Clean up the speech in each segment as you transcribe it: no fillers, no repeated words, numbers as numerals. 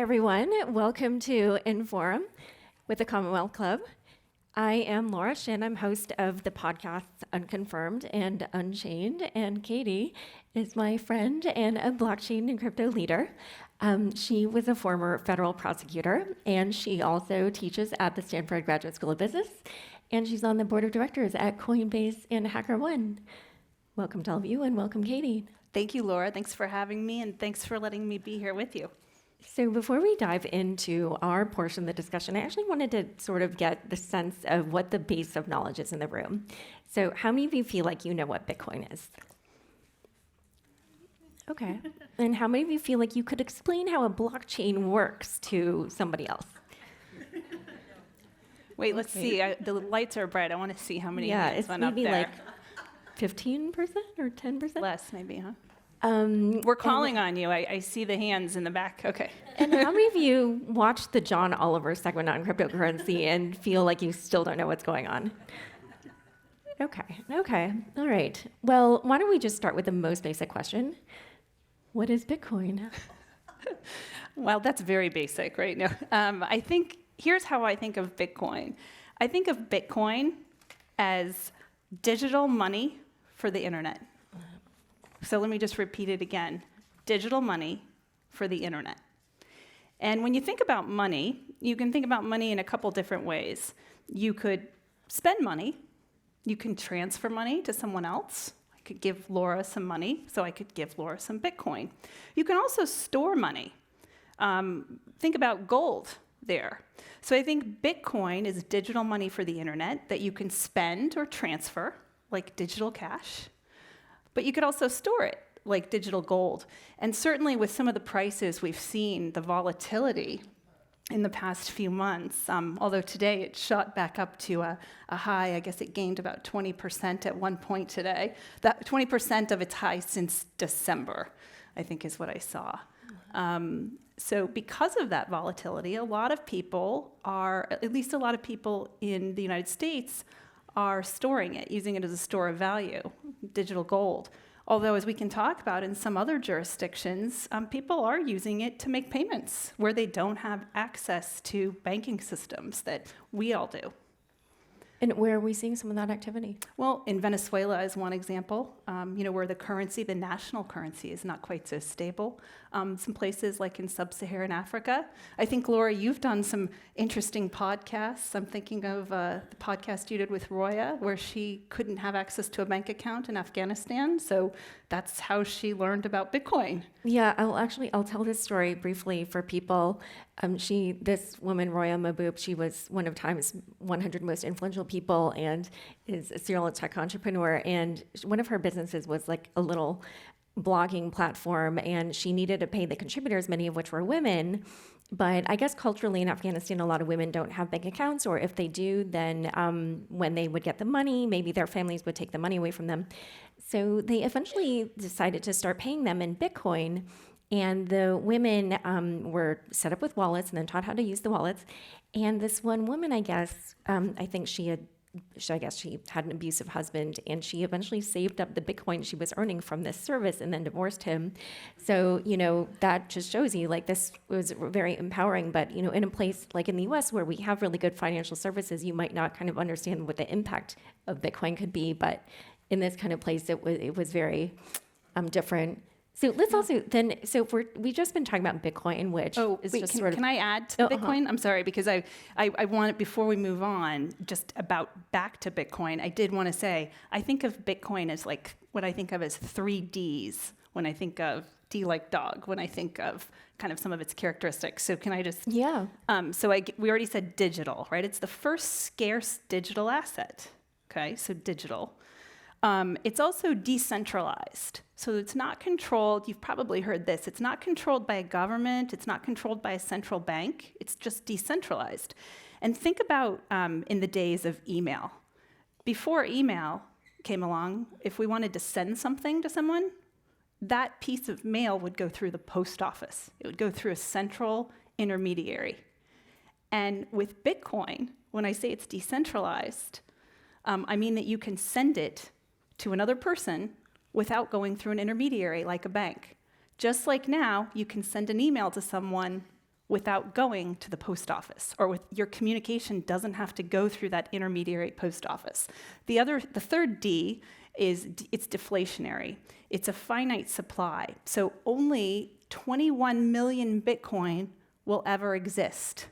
everyone. Welcome to Inforum with the Commonwealth Club. I am Laura Shin. I'm host of the podcasts Unconfirmed and Unchained, and Katie is my friend and a blockchain and crypto leader. She was a former federal prosecutor, and she also teaches at the Stanford Graduate School of Business, and she's on the board of directors at Coinbase and HackerOne. Welcome to all of you, and welcome, Katie. Thank you, Laura. Thanks for having me, and thanks for letting me be here with you. So before we dive into our portion of the discussion, I actually wanted to sort of get the sense of what the base of knowledge is in the room. So how many of you feel like you know what Bitcoin is? Okay. And how many of you feel like you could explain how a blockchain works to somebody else? Wait, let's see. The lights are bright. I want to see how many hands went up there. Yeah, it's maybe like 15% or 10%? Less, maybe, huh? We're calling on you. I see the hands in the back. Okay. And how many of you watched the John Oliver segment on cryptocurrency and feel like you still don't know what's going on? Okay, all right. Well, why don't we just start with the most basic question? What is Bitcoin? Well, that's very basic, right? No, I think, here's how I think of Bitcoin. I think of Bitcoin as digital money for the internet. So let me just repeat it again. Digital money for the internet. And when you think about money, you can think about money in a couple different ways. You could spend money. You can transfer money to someone else. I could give Laura some money, so I could give Laura some Bitcoin. You can also store money. Think about gold there. So I think Bitcoin is digital money for the internet that you can spend or transfer, like digital cash. But you could also store it, like digital gold. And certainly with some of the prices we've seen, the volatility in the past few months, although today it shot back up to a high, I guess it gained about 20% at one point today. That 20% of its high since December, I think is what I saw. So because of that volatility, a lot of people are, at least a lot of people in the United States, are storing it, using it as a store of value, digital gold. Although, as we can talk about in some other jurisdictions, people are using it to make payments where they don't have access to banking systems that we all do. And where are we seeing some of that activity? Well, in Venezuela is one example, where the currency, the national currency, is not quite so stable. Some places like in sub-Saharan Africa. I think, Laura, you've done some interesting podcasts. I'm thinking of the podcast you did with Roya, where she couldn't have access to a bank account in Afghanistan. So that's how she learned about Bitcoin. Yeah, I'll tell this story briefly for people. This woman, Roya Maboub, she was one of Time's 100 most influential people and is a serial tech entrepreneur. And one of her businesses was like a little blogging platform, and she needed to pay the contributors, many of which were women. But I guess culturally in Afghanistan, a lot of women don't have bank accounts, or if they do, then when they would get the money, maybe their families would take the money away from them. So they eventually decided to start paying them in Bitcoin. And the women were set up with wallets and then taught how to use the wallets. And this one woman, I guess she had an abusive husband, and she eventually saved up the Bitcoin she was earning from this service and then divorced him. So, that just shows you, like, this was very empowering. But, in a place like in the US where we have really good financial services, you might not kind of understand what the impact of Bitcoin could be. But in this kind of place, it was very different. So let's also then. So we've just been talking about Bitcoin, which is just sort of. Can I add to Bitcoin? I'm sorry, because I want, before we move on, just about back to Bitcoin. I did want to say I think of Bitcoin as like what I think of as 3 Ds when I think of D like dog. When I think of kind of some of its characteristics. So can I just? Yeah. We already said digital, right? It's the first scarce digital asset. Okay, so digital. It's also decentralized. So it's not controlled, you've probably heard this, it's not controlled by a government, it's not controlled by a central bank, it's just decentralized. And think about in the days of email. Before email came along, if we wanted to send something to someone, that piece of mail would go through the post office. It would go through a central intermediary. And with Bitcoin, when I say it's decentralized, I mean that you can send it to another person without going through an intermediary like a bank. Just like now, you can send an email to someone without going to the post office, or with your communication doesn't have to go through that intermediary post office. The third D is it's deflationary. It's a finite supply. So only 21 million Bitcoin will ever exist.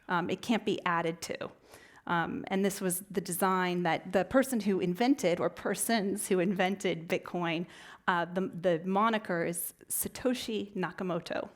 It can't be added to. And this was the design that the person who invented, or persons who invented Bitcoin, the moniker is Satoshi Nakamoto.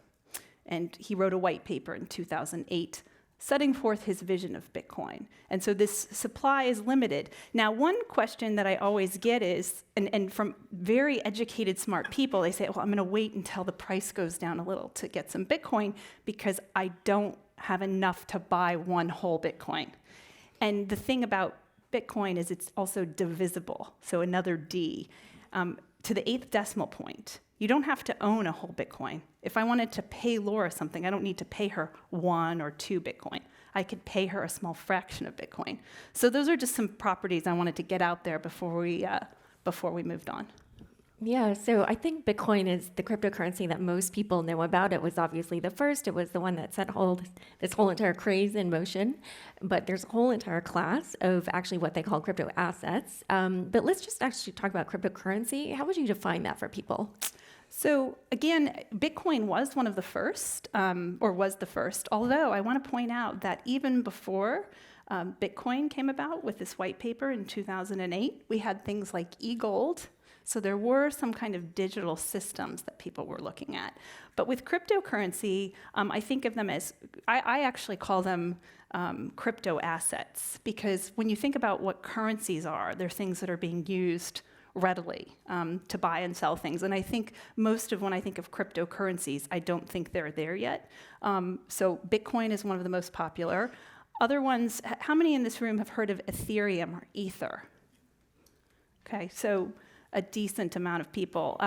And he wrote a white paper in 2008 setting forth his vision of Bitcoin. And so this supply is limited. Now, one question that I always get is, and from very educated, smart people, they say, well, I'm going to wait until the price goes down a little to get some Bitcoin because I don't have enough to buy one whole Bitcoin. And the thing about Bitcoin is it's also divisible, so another D, to the 8th decimal point. You don't have to own a whole Bitcoin. If I wanted to pay Laura something, I don't need to pay her 1 or 2 Bitcoin. I could pay her a small fraction of Bitcoin. So those are just some properties I wanted to get out there before we moved on. Yeah, so I think Bitcoin is the cryptocurrency that most people know about. It was obviously the first. It was the one that set this whole entire craze in motion. But there's a whole entire class of actually what they call crypto assets. But let's just actually talk about cryptocurrency. How would you define that for people? So again, Bitcoin was one of the first, or was the first, although I want to point out that even before Bitcoin came about with this white paper in 2008, we had things like e-gold. So there were some kind of digital systems that people were looking at. But with cryptocurrency, I think of them as, I actually call them crypto assets, because when you think about what currencies are, they're things that are being used readily to buy and sell things. And I think most of when I think of cryptocurrencies, I don't think they're there yet. So Bitcoin is one of the most popular. Other ones, how many in this room have heard of Ethereum or Ether? Okay, so a decent amount of people.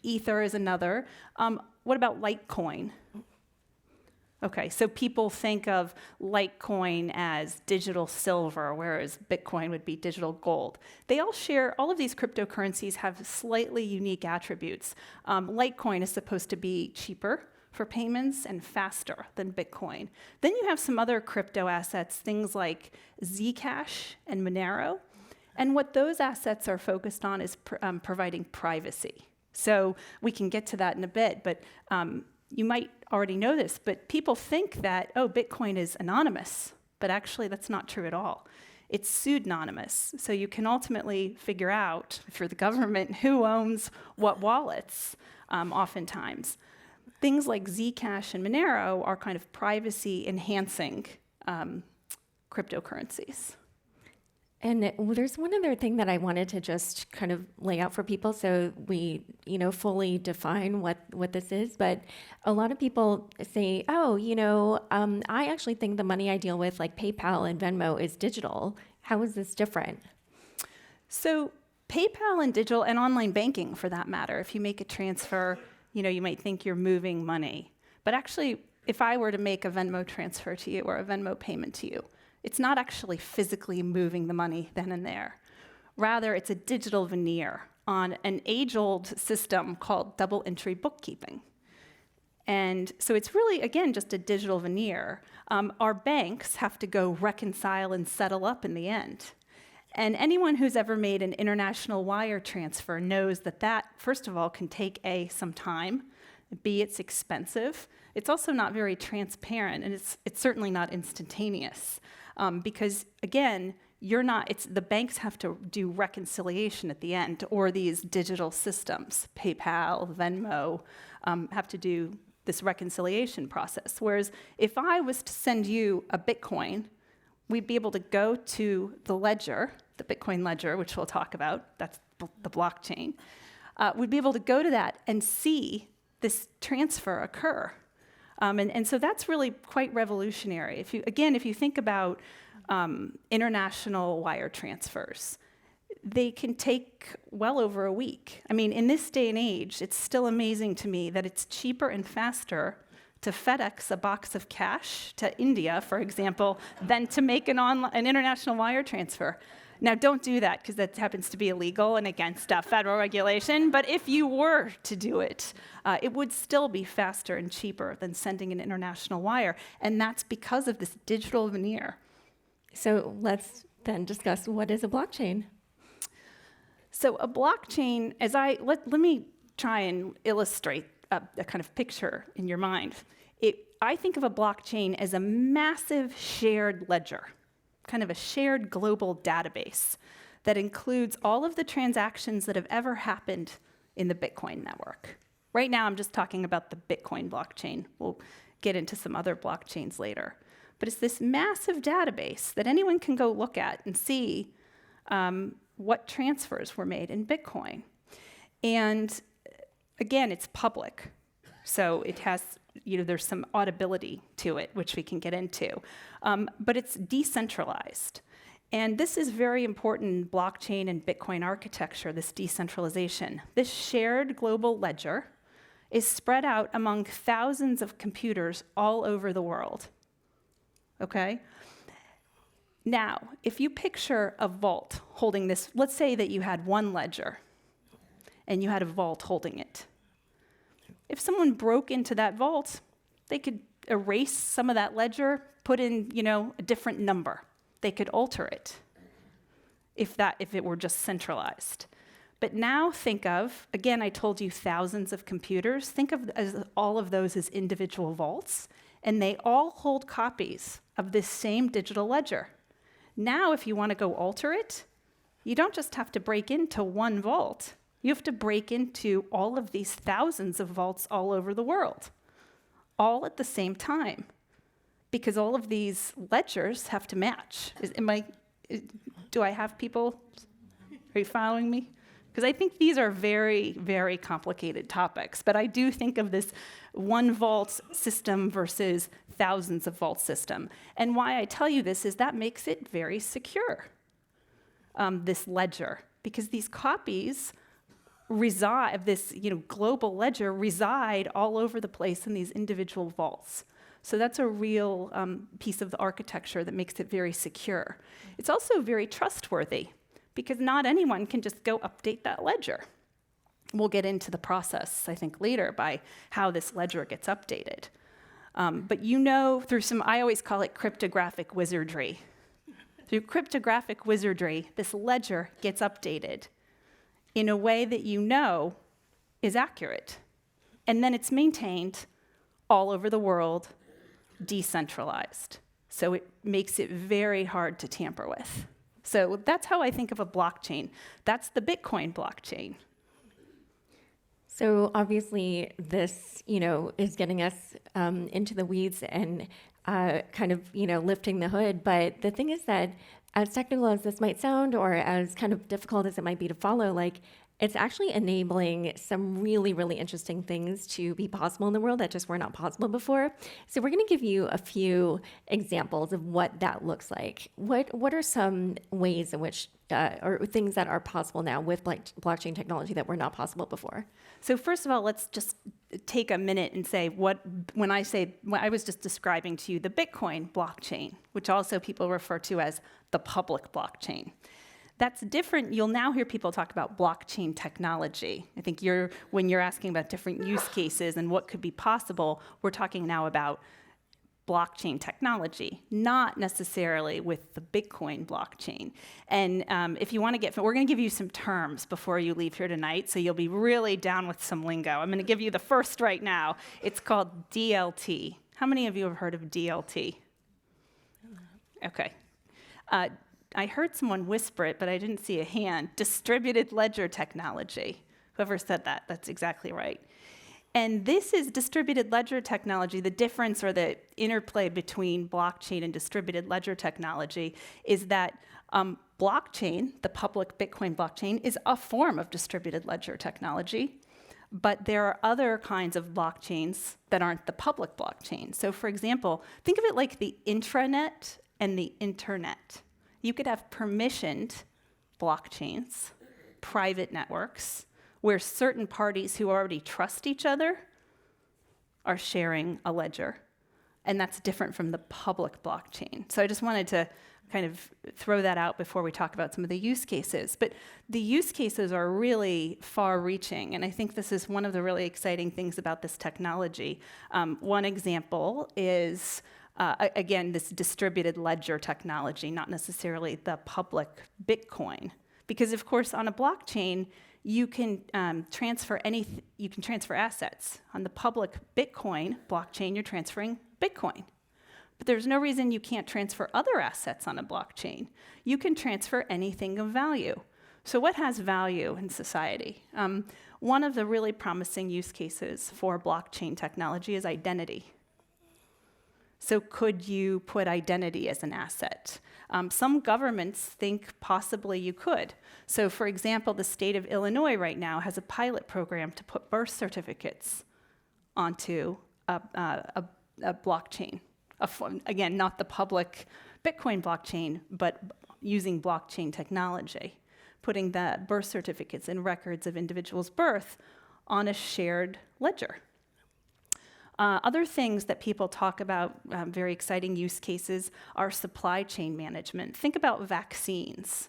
Ether is another. What about Litecoin? Okay, so people think of Litecoin as digital silver, whereas Bitcoin would be digital gold. They all share, all of these cryptocurrencies have slightly unique attributes. Litecoin is supposed to be cheaper for payments and faster than Bitcoin. Then you have some other crypto assets, things like Zcash and Monero. And what those assets are focused on is providing privacy. So we can get to that in a bit, but you might already know this, but people think that, oh, Bitcoin is anonymous, but actually that's not true at all. It's pseudonymous, so you can ultimately figure out, if you're the government, who owns what wallets, oftentimes. Things like Zcash and Monero are kind of privacy-enhancing cryptocurrencies. And there's one other thing that I wanted to just kind of lay out for people so we, fully define what this is. But a lot of people say, oh, I actually think the money I deal with, like PayPal and Venmo, is digital. How is this different? So PayPal and digital and online banking, for that matter, if you make a transfer, you might think you're moving money. But actually, if I were to make a Venmo transfer to you or a Venmo payment to you, it's not actually physically moving the money then and there. Rather, it's a digital veneer on an age-old system called double entry bookkeeping. And so it's really, again, just a digital veneer. Our banks have to go reconcile and settle up in the end. And anyone who's ever made an international wire transfer knows that, first of all, can take some time. B, it's expensive. It's also not very transparent, and it's certainly not instantaneous. Because again, the banks have to do reconciliation at the end, or these digital systems, PayPal, Venmo, have to do this reconciliation process. Whereas if I was to send you a Bitcoin, we'd be able to go to the ledger, the Bitcoin ledger, which we'll talk about, that's the blockchain. We'd be able to go to that and see this transfer occur. And so that's really quite revolutionary. If you think about international wire transfers, they can take well over a week. I mean, in this day and age, it's still amazing to me that it's cheaper and faster to FedEx a box of cash to India, for example, than to make an international wire transfer. Now, don't do that because that happens to be illegal and against federal regulation. But if you were to do it, it would still be faster and cheaper than sending an international wire. And that's because of this digital veneer. So let's then discuss what is a blockchain. So a blockchain, let me try and illustrate a kind of picture in your mind. I think of a blockchain as a massive shared ledger, kind of a shared global database that includes all of the transactions that have ever happened in the Bitcoin network. Right now, I'm just talking about the Bitcoin blockchain. We'll get into some other blockchains later. But it's this massive database that anyone can go look at and see what transfers were made in Bitcoin. And again, it's public. So it has, there's some audibility to it, which we can get into. But it's decentralized. And this is very important in blockchain and Bitcoin architecture, this decentralization. This shared global ledger is spread out among thousands of computers all over the world. Okay? Now, if you picture a vault holding this, let's say that you had one ledger and you had a vault holding it. If someone broke into that vault, they could erase some of that ledger, put in, a different number. They could alter it if it were just centralized. But now think of, again, I told you thousands of computers. Think of all of those as individual vaults, and they all hold copies of this same digital ledger. Now, if you want to go alter it, you don't just have to break into one vault. You have to break into all of these thousands of vaults all over the world, all at the same time, because all of these ledgers have to match. Do I have people? Are you following me? Because I think these are very, very complicated topics, but I do think of this one vault system versus thousands of vault system. And why I tell you this is that makes it very secure, this ledger, because these copies reside, this global ledger reside all over the place in these individual vaults. So that's a real piece of the architecture that makes it very secure. It's also very trustworthy, because not anyone can just go update that ledger. We'll get into the process, I think, later by how this ledger gets updated. But through I always call it cryptographic wizardry. Through cryptographic wizardry, this ledger gets updated in a way that is accurate. And then it's maintained all over the world, decentralized. So it makes it very hard to tamper with. So that's how I think of a blockchain. That's the Bitcoin blockchain. So obviously this, is getting us into the weeds and kind of, lifting the hood. But the thing is that as technical as this might sound, or as kind of difficult as it might be to follow, it's actually enabling some really, really interesting things to be possible in the world that just were not possible before. So we're going to give you a few examples of what that looks like. What are some ways in which, or things that are possible now with blockchain technology that were not possible before? So first of all, let's just take a minute and say when I was just describing to you the Bitcoin blockchain, which also people refer to as the public blockchain. That's different. You'll now hear people talk about blockchain technology. I think when you're asking about different use cases and what could be possible, we're talking now about blockchain technology, not necessarily with the Bitcoin blockchain. And if you want to we're going to give you some terms before you leave here tonight, so you'll be really down with some lingo. I'm going to give you the first right now. It's called DLT. How many of you have heard of DLT? Okay. I heard someone whisper it, but I didn't see a hand. Distributed ledger technology. Whoever said that, that's exactly right. And this is distributed ledger technology. The difference or the interplay between blockchain and distributed ledger technology is that blockchain, the public Bitcoin blockchain, is a form of distributed ledger technology. But there are other kinds of blockchains that aren't the public blockchain. So for example, think of it like the intranet and the internet. You could have permissioned blockchains, private networks, where certain parties who already trust each other are sharing a ledger. And that's different from the public blockchain. So I just wanted to kind of throw that out before we talk about some of the use cases. But the use cases are really far-reaching, and I think this is one of the really exciting things about this technology. One example is, again, this distributed ledger technology, not necessarily the public Bitcoin. Because, of course, on a blockchain, you can transfer assets. On the public Bitcoin blockchain, you're transferring Bitcoin. But there's no reason you can't transfer other assets on a blockchain. You can transfer anything of value. So what has value in society? One of the really promising use cases for blockchain technology is identity. So could you put identity as an asset? Some governments think possibly you could. So for example, the state of Illinois right now has a pilot program to put birth certificates onto a blockchain. Again, not the public Bitcoin blockchain, but using blockchain technology, putting the birth certificates and records of individuals' birth on a shared ledger. Other things that people talk about, very exciting use cases, are supply chain management. Think about vaccines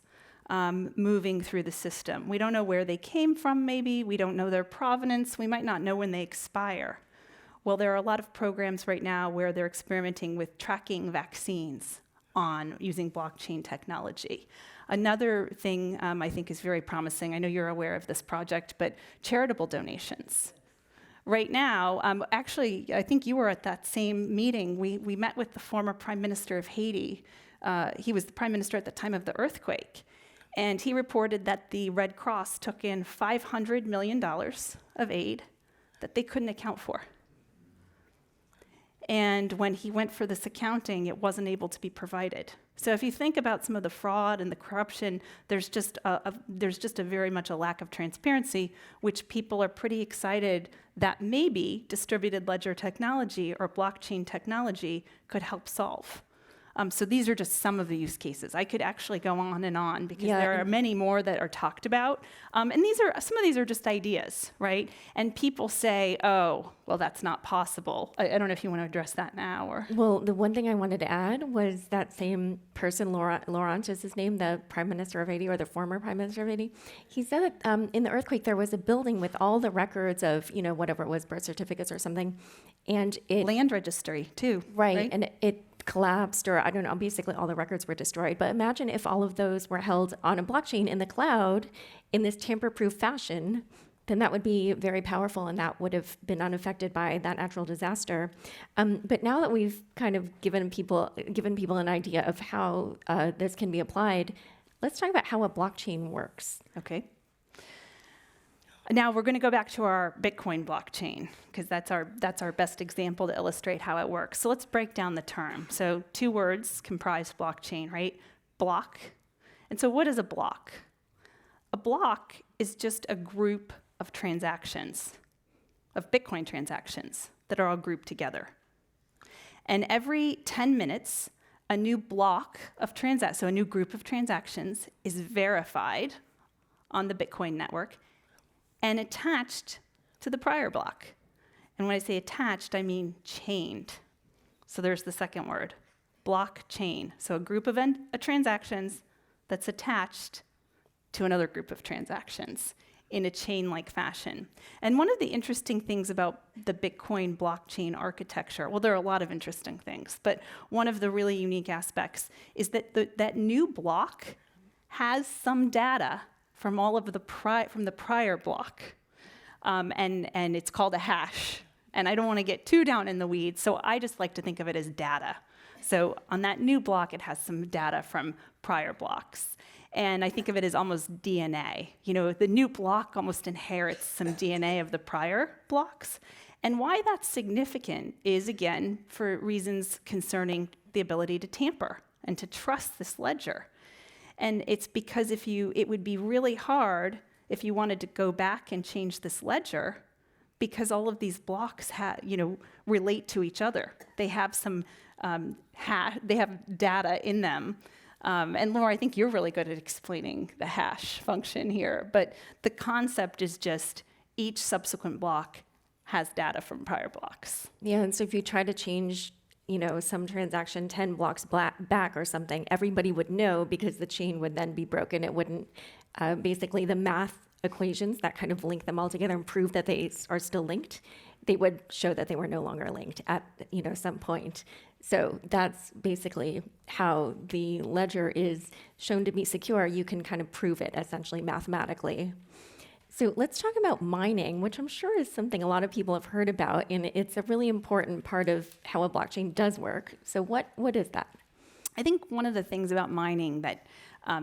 moving through the system. We don't know where they came from, maybe. We don't know their provenance. We might not know when they expire. Well, there are a lot of programs right now where they're experimenting with tracking vaccines using blockchain technology. Another thing I think is very promising, I know you're aware of this project, but charitable donations. Right now, actually, I think you were at that same meeting. We met with the former Prime Minister of Haiti. He was the Prime Minister at the time of the earthquake. And he reported that the Red Cross took in $500 million of aid that they couldn't account for. And when he went for this accounting, it wasn't able to be provided. So if you think about some of the fraud and the corruption, there's just a very much a lack of transparency, which people are pretty excited that maybe distributed ledger technology or blockchain technology could help solve. So these are just some of the use cases. I could actually go on and on because there are many more that are talked about. And some of these are just ideas, right? And people say, oh, well, that's not possible. I don't know if you want to address that now or. Well, the one thing I wanted to add was that same person, Laurent is his name, the Prime Minister of Haiti, or the former Prime Minister of Haiti. He said that in the earthquake, there was a building with all the records of, whatever it was, birth certificates or something. And it. Land registry, too. Right. And it collapsed, or I don't know, basically all the records were destroyed. But imagine if all of those were held on a blockchain in the cloud in this tamper-proof fashion, then that would be very powerful, and that would have been unaffected by that natural disaster. But now that we've kind of given people an idea of how this can be applied, let's talk about how a blockchain works. Okay. Now we're going to go back to our Bitcoin blockchain because that's our best example to illustrate how it works. So let's break down the term. So 2 words comprise blockchain, right? Block. And so what is a block? A block is just a group of transactions, of Bitcoin transactions that are all grouped together. And every 10 minutes, a new block of so a new group of transactions is verified on the Bitcoin network and attached to the prior block. And when I say attached, I mean chained. So there's the second word, blockchain. So a group of transactions that's attached to another group of transactions in a chain-like fashion. And one of the interesting things about the Bitcoin blockchain architecture, well, there are a lot of interesting things, but one of the really unique aspects is that that new block has some data from all of the prior block, and it's called a hash. And I don't want to get too down in the weeds, so I just like to think of it as data. So on that new block, it has some data from prior blocks. And I think of it as almost DNA. The new block almost inherits some DNA of the prior blocks. And why that's significant is, again, for reasons concerning the ability to tamper and to trust this ledger. And it's because it would be really hard if you wanted to go back and change this ledger, because all of these blocks relate to each other. They have some they have data in them. And Laura, I think you're really good at explaining the hash function here, but the concept is just each subsequent block has data from prior blocks. Yeah, and so if you try to change some transaction 10 blocks back or something, everybody would know because the chain would then be broken. It wouldn't, basically the math equations that kind of link them all together and prove that they are still linked, they would show that they were no longer linked at, some point. So that's basically how the ledger is shown to be secure. You can kind of prove it essentially mathematically. So let's talk about mining, which I'm sure is something a lot of people have heard about, and it's a really important part of how a blockchain does work. So what is that? I think one of the things about mining that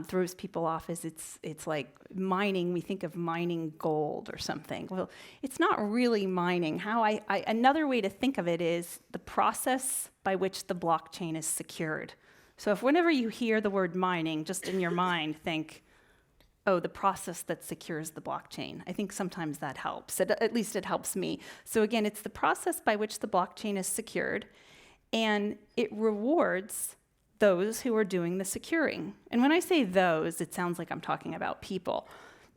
throws people off is it's like mining. We think of mining gold or something. Well, it's not really mining. Another way to think of it is the process by which the blockchain is secured. So if whenever you hear the word mining, just in your mind think, oh, the process that secures the blockchain. I think sometimes that helps. At least it helps me. So again, it's the process by which the blockchain is secured, and it rewards those who are doing the securing. And when I say those, it sounds like I'm talking about people.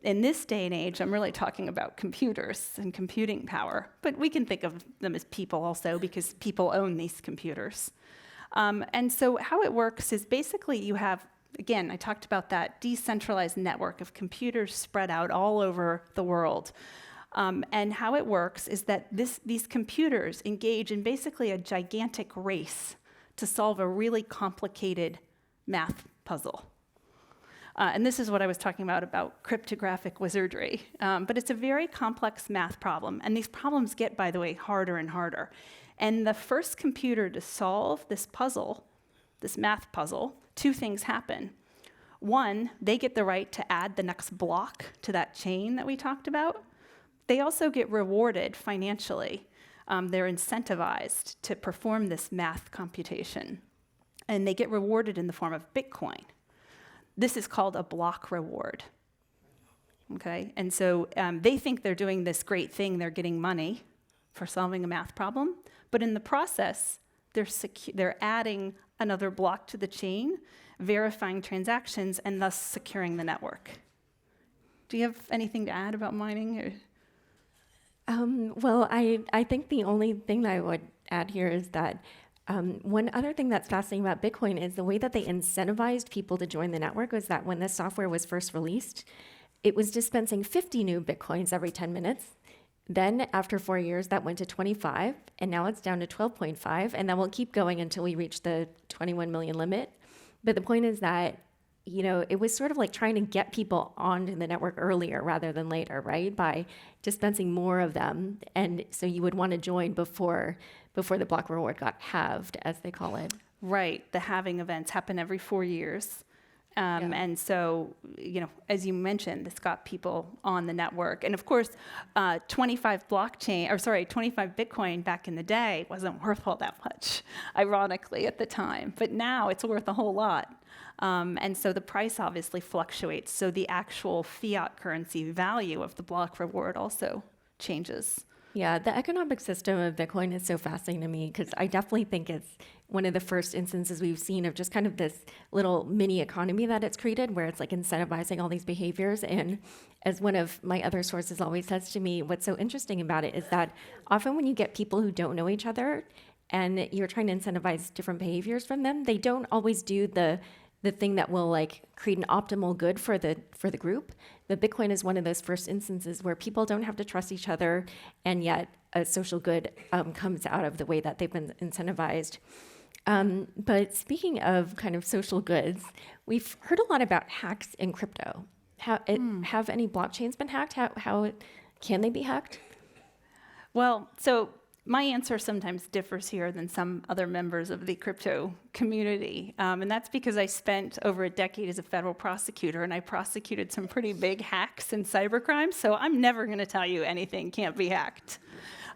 In this day and age, I'm really talking about computers and computing power. But we can think of them as people also because people own these computers. And so how it works is basically you have, again, I talked about that decentralized network of computers spread out all over the world. And how it works is that these computers engage in basically a gigantic race to solve a really complicated math puzzle. And this is what I was talking about cryptographic wizardry. But it's a very complex math problem. And these problems get, by the way, harder and harder. And the first computer to solve this puzzle, this math puzzle, two things happen. One, they get the right to add the next block to that chain that we talked about. They also get rewarded financially. They're incentivized to perform this math computation. And they get rewarded in the form of Bitcoin. This is called a block reward. Okay? And so they think they're doing this great thing. They're getting money for solving a math problem. But in the process, they're adding another block to the chain, verifying transactions, and thus securing the network. Do you have anything to add about mining? Well, I think the only thing that I would add here is that one other thing that's fascinating about Bitcoin is the way that they incentivized people to join the network was that when the software was first released, it was dispensing 50 new Bitcoins every 10 minutes. Then after 4 years, that went to 25, and now it's down to 12.5, and then we'll keep going until we reach the 21 million limit. But the point is that, it was sort of like trying to get people onto the network earlier rather than later, right? By dispensing more of them. And so you would want to join before the block reward got halved, as they call it. Right. The halving events happen every 4 years. And so, as you mentioned, this got people on the network. And of course, 25 Bitcoin back in the day wasn't worth all that much, ironically, at the time. But now it's worth a whole lot. And so the price obviously fluctuates. So the actual fiat currency value of the block reward also changes. Yeah, the economic system of Bitcoin is so fascinating to me because I definitely think it's one of the first instances we've seen of just kind of this little mini economy that it's created where it's like incentivizing all these behaviors. And as one of my other sources always says to me, what's so interesting about it is that often when you get people who don't know each other and you're trying to incentivize different behaviors from them, they don't always do the thing that will like create an optimal good for the group. But Bitcoin is one of those first instances where people don't have to trust each other, and yet a social good comes out of the way that they've been incentivized. But speaking of kind of social goods, we've heard a lot about hacks in crypto. Have any blockchains been hacked? How can they be hacked? Well, so my answer sometimes differs here than some other members of the crypto community. And that's because I spent over a decade as a federal prosecutor, and I prosecuted some pretty big hacks and cybercrimes, so I'm never going to tell you anything can't be hacked.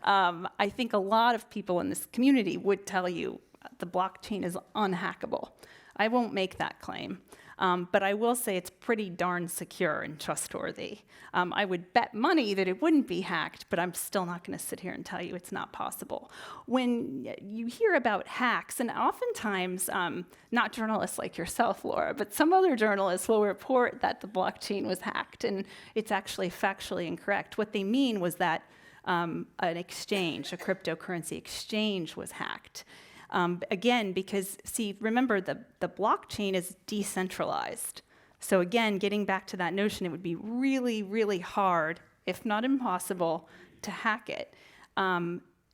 I think a lot of people in this community would tell you the blockchain is unhackable. I won't make that claim. But I will say it's pretty darn secure and trustworthy. I would bet money that it wouldn't be hacked, but I'm still not going to sit here and tell you it's not possible. When you hear about hacks, and oftentimes, not journalists like yourself, Laura, but some other journalists will report that the blockchain was hacked, and it's actually factually incorrect. What they mean was that an exchange, a cryptocurrency exchange, was hacked. Again, because, see, remember, the blockchain is decentralized. So again, getting back to that notion, it would be really, really hard, if not impossible, to hack it.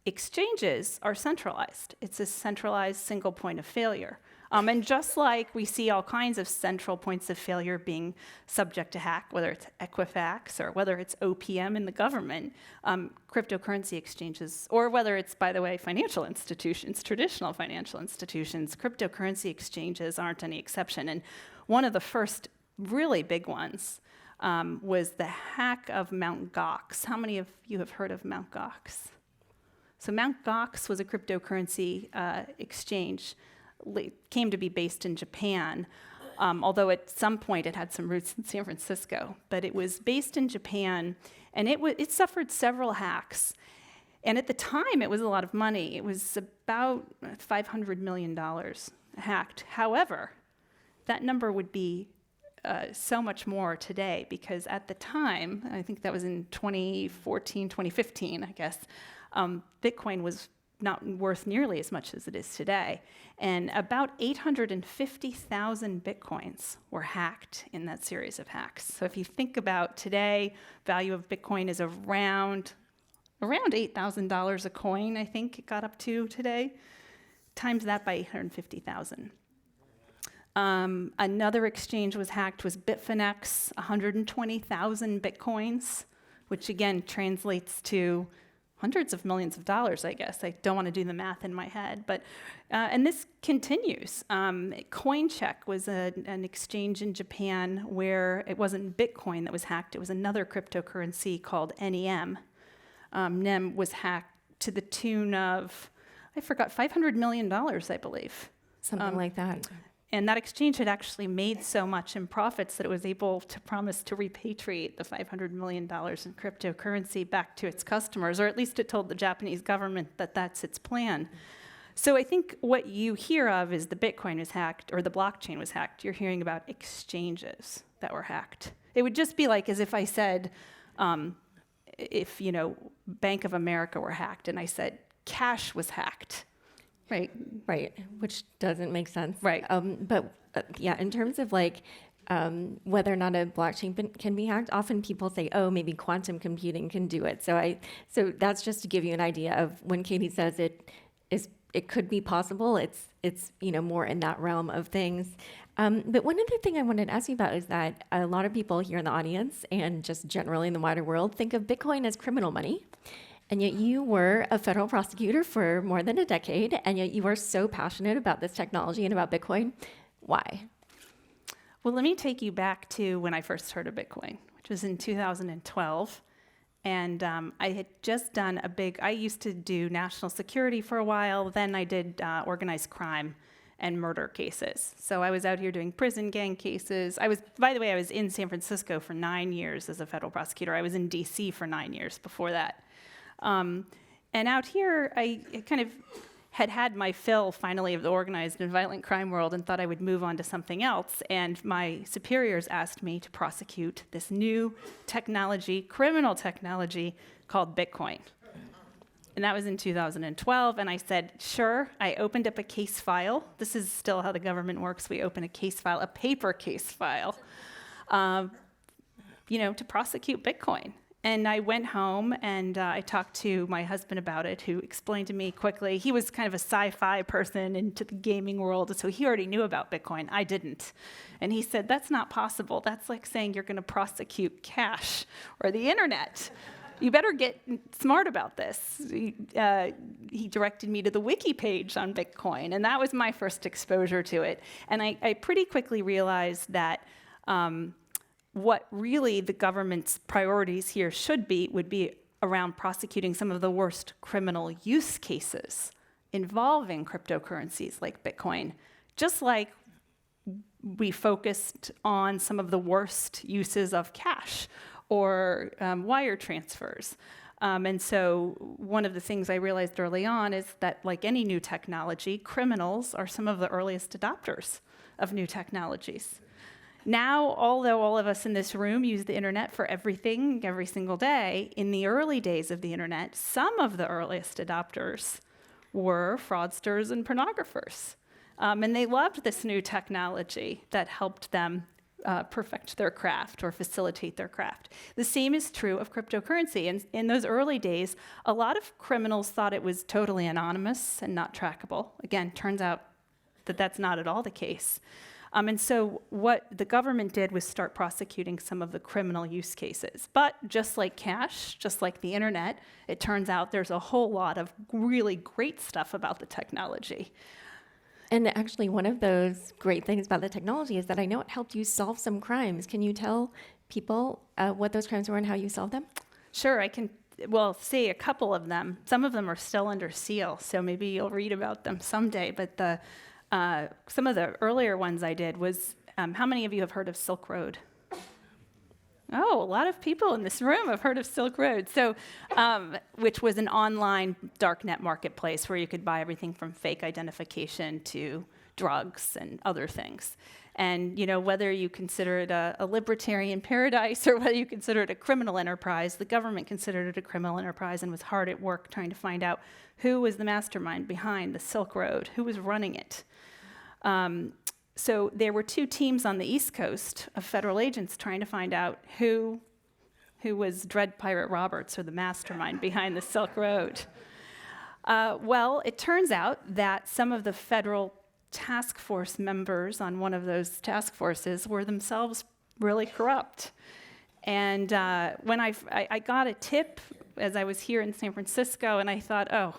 Exchanges are centralized. It's a centralized single point of failure. And just like we see all kinds of central points of failure being subject to hack, whether it's Equifax or whether it's OPM in the government, cryptocurrency exchanges, or whether it's, by the way, financial institutions, traditional financial institutions, cryptocurrency exchanges aren't any exception. And one of the first really big ones was the hack of Mt. Gox. How many of you have heard of Mt. Gox? So Mt. Gox was a cryptocurrency exchange, came to be based in Japan, although at some point it had some roots in San Francisco. But it was based in Japan, and it suffered several hacks. And at the time, it was a lot of money. It was about $500 million hacked. However, that number would be so much more today, because at the time, I think that was in 2014, 2015, I guess, Bitcoin was not worth nearly as much as it is today. And about 850,000 Bitcoins were hacked in that series of hacks. So if you think about today, value of Bitcoin is around $8,000 a coin, I think it got up to today. Times that by 850,000. Another exchange was hacked was Bitfinex, 120,000 Bitcoins, which again translates to hundreds of millions of dollars, I guess. I don't want to do the math in my head, but and this continues. Coincheck was an exchange in Japan where it wasn't Bitcoin that was hacked, it was another cryptocurrency called NEM. NEM was hacked to the tune of, I forgot, $500 million, I believe. Something like that. And that exchange had actually made so much in profits that it was able to promise to repatriate the $500 million in cryptocurrency back to its customers, or at least it told the Japanese government that that's its plan. So I think what you hear of is the Bitcoin was hacked, or the blockchain was hacked. You're hearing about exchanges that were hacked. It would just be like as if I said, if, Bank of America were hacked, and I said cash was hacked. Right, which doesn't make sense. Right. But in terms of whether or not a blockchain can be hacked, often people say, oh, maybe quantum computing can do it. So that's just to give you an idea of when Katie says it could be possible, it's more in that realm of things. But one other thing I wanted to ask you about is that a lot of people here in the audience and just generally in the wider world think of Bitcoin as criminal money. And yet you were a federal prosecutor for more than a decade, and yet you are so passionate about this technology and about Bitcoin. Why? Well, let me take you back to when I first heard of Bitcoin, which was in 2012. And I had just done I used to do national security for a while, then I did organized crime and murder cases. So I was out here doing prison gang cases. By the way, I was in San Francisco for 9 years as a federal prosecutor. I was in DC for 9 years before that. And out here, I kind of had my fill finally of the organized and violent crime world and thought I would move on to something else. And my superiors asked me to prosecute this new technology, criminal technology, called Bitcoin. And that was in 2012, and I said, sure. I opened up a case file. This is still how the government works. We open a case file, a paper case file, to prosecute Bitcoin. And I went home and I talked to my husband about it, who explained to me quickly. He was kind of a sci-fi person into the gaming world, so he already knew about Bitcoin. I didn't. And he said, that's not possible. That's like saying you're going to prosecute cash or the internet. You better get smart about this. He directed me to the wiki page on Bitcoin, and that was my first exposure to it. And I pretty quickly realized that what really the government's priorities here would be around prosecuting some of the worst criminal use cases involving cryptocurrencies like Bitcoin, just like we focused on some of the worst uses of cash or wire transfers. And so one of the things I realized early on is that, like any new technology, criminals are some of the earliest adopters of new technologies. Now, although all of us in this room use the internet for everything every single day, in the early days of the internet, some of the earliest adopters were fraudsters and pornographers. And they loved this new technology that helped them perfect their craft or facilitate their craft. The same is true of cryptocurrency. And in those early days, a lot of criminals thought it was totally anonymous and not trackable. Again, turns out that that's not at all the case. And so what the government did was start prosecuting some of the criminal use cases. But just like cash, just like the internet, it turns out there's a whole lot of really great stuff about the technology. And actually, one of those great things about the technology is that I know it helped you solve some crimes. Can you tell people what those crimes were and how you solved them? Sure, I can, well, say a couple of them. Some of them are still under seal, so maybe you'll read about them someday. But some of the earlier ones I did was, how many of you have heard of Silk Road? Oh, a lot of people in this room have heard of Silk Road. So, which was an online darknet marketplace where you could buy everything from fake identification to drugs and other things. And whether you consider it a libertarian paradise or whether you consider it a criminal enterprise, the government considered it a criminal enterprise and was hard at work trying to find out who was the mastermind behind the Silk Road, who was running it. So there were two teams on the East Coast of federal agents trying to find out who was Dread Pirate Roberts, or the mastermind behind the Silk Road. Well, it turns out that some of the federal task force members on one of those task forces were themselves really corrupt. And when I got a tip as I was here in San Francisco, and I thought, oh,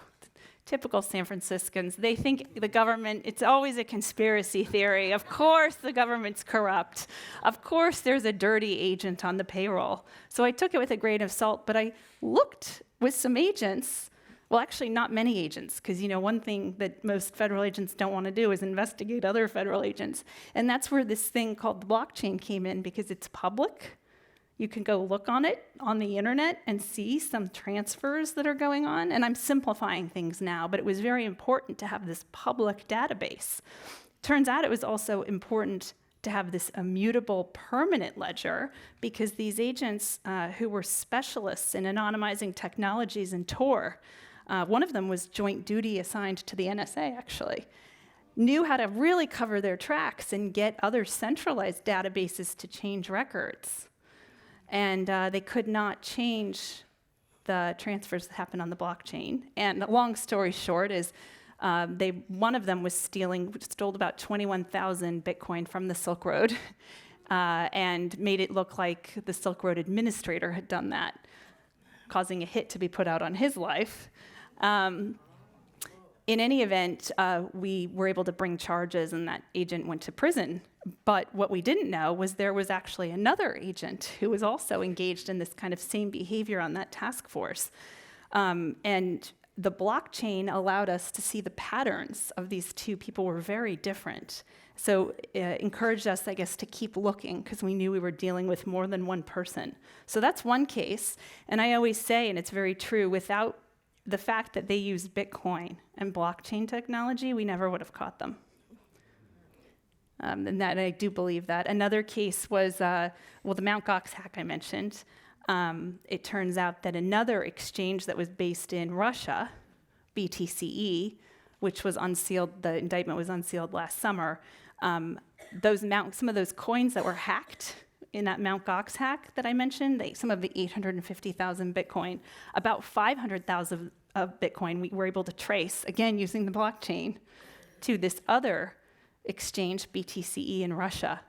typical San Franciscans, they think the government, it's always a conspiracy theory. Of course the government's corrupt. Of course there's a dirty agent on the payroll. So I took it with a grain of salt, but I looked with some agents, well, actually not many agents, because one thing that most federal agents don't want to do is investigate other federal agents. And that's where this thing called the blockchain came in, because it's public. You can go look on it on the internet and see some transfers that are going on. And I'm simplifying things now, but it was very important to have this public database. Turns out it was also important to have this immutable permanent ledger, because these agents who were specialists in anonymizing technologies in Tor, one of them was joint duty assigned to the NSA, actually, knew how to really cover their tracks and get other centralized databases to change records. And they could not change the transfers that happened on the blockchain. And long story short is one of them was stole about 21,000 Bitcoin from the Silk Road and made it look like the Silk Road administrator had done that, causing a hit to be put out on his life. In any event, we were able to bring charges, and that agent went to prison. But what we didn't know was there was actually another agent who was also engaged in this kind of same behavior on that task force. And the blockchain allowed us to see the patterns of these two people were very different. So it encouraged us, I guess, to keep looking, because we knew we were dealing with more than one person. So that's one case. And I always say, and it's very true, without the fact that they used Bitcoin and blockchain technology, we never would have caught them. And that I do believe that. Another case was, the Mt. Gox hack I mentioned. It turns out that another exchange that was based in Russia, BTCE, which was unsealed, the indictment was unsealed last summer, some of those coins that were hacked in that Mt. Gox hack that I mentioned, some of the 850,000 Bitcoin, about 500,000 of Bitcoin we were able to trace, again using the blockchain, to this other exchange, BTCE in Russia,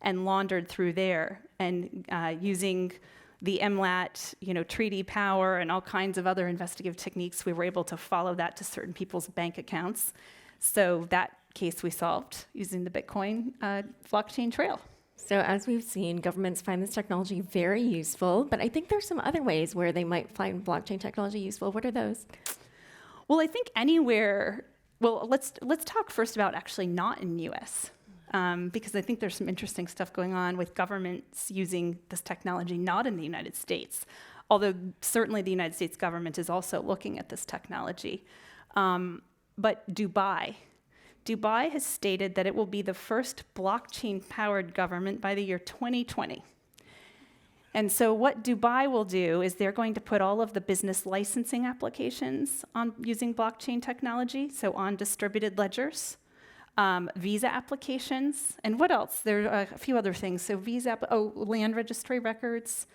and laundered through there. And using the MLAT, treaty power and all kinds of other investigative techniques, we were able to follow that to certain people's bank accounts. So that case we solved using the Bitcoin blockchain trail. So as we've seen, governments find this technology very useful, but I think there's some other ways where they might find blockchain technology useful. What are those? Well, I think anywhere. Well, let's talk first about actually not in the U.S. Because I think there's some interesting stuff going on with governments using this technology not in the United States, although certainly the United States government is also looking at this technology. But Dubai has stated that it will be the first blockchain-powered government by the year 2020. And so what Dubai will do is they're going to put all of the business licensing applications on using blockchain technology, so on distributed ledgers, visa applications, and what else? There are a few other things. So land registry records,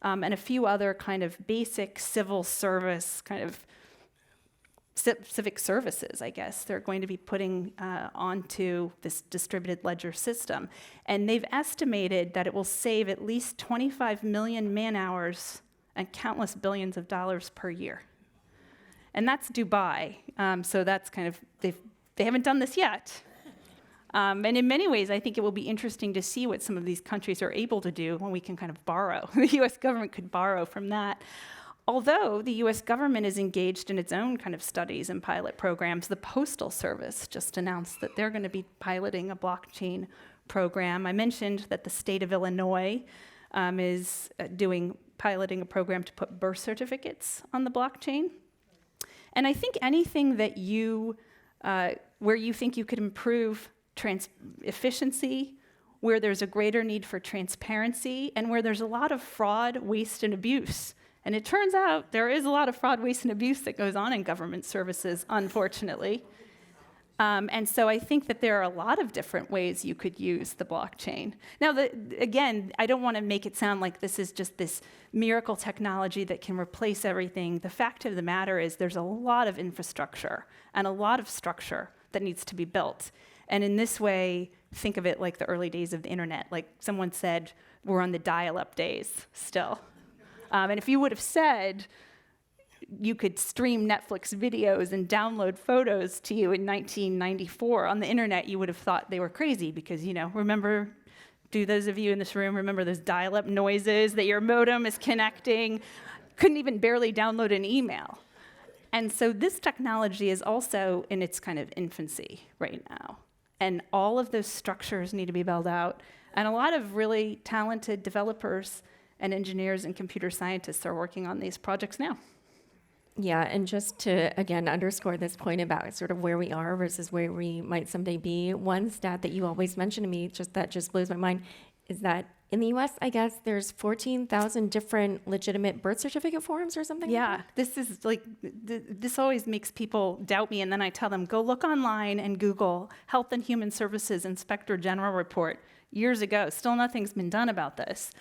and a few other kind of basic civil service kind of civic services, I guess, they're going to be putting onto this distributed ledger system. And they've estimated that it will save at least 25 million man-hours and countless billions of dollars per year. And that's Dubai. So that's kind of, they haven't done this yet. And in many ways, I think it will be interesting to see what some of these countries are able to do when we can kind of borrow. The US government could borrow from that. Although the US government is engaged in its own kind of studies and pilot programs, the Postal Service just announced that they're going to be piloting a blockchain program. I mentioned that the state of Illinois is piloting a program to put birth certificates on the blockchain. And I think anything that where you think you could improve efficiency, where there's a greater need for transparency, and where there's a lot of fraud, waste, and abuse. And it turns out there is a lot of fraud, waste, and abuse that goes on in government services, unfortunately. And so I think that there are a lot of different ways you could use the blockchain. Now, again, I don't want to make it sound like this is just this miracle technology that can replace everything. The fact of the matter is there's a lot of infrastructure and a lot of structure that needs to be built. And in this way, think of it like the early days of the internet. Like someone said, we're on the dial-up days still. And if you would have said you could stream Netflix videos and download photos to you in 1994 on the internet, you would have thought they were crazy because, remember, do those of you in this room remember those dial-up noises that your modem is connecting? Couldn't even barely download an email. And so this technology is also in its kind of infancy right now. And all of those structures need to be built out. And a lot of really talented developers and engineers and computer scientists are working on these projects now. Yeah, and just to, again, underscore this point about sort of where we are versus where we might someday be, one stat that you always mention to me, that just blows my mind, is that in the US, I guess, there's 14,000 different legitimate birth certificate forms or something Yeah, like that? this is like, this always makes people doubt me, and then I tell them, go look online and Google Health and Human Services Inspector General Report years ago. Still nothing's been done about this.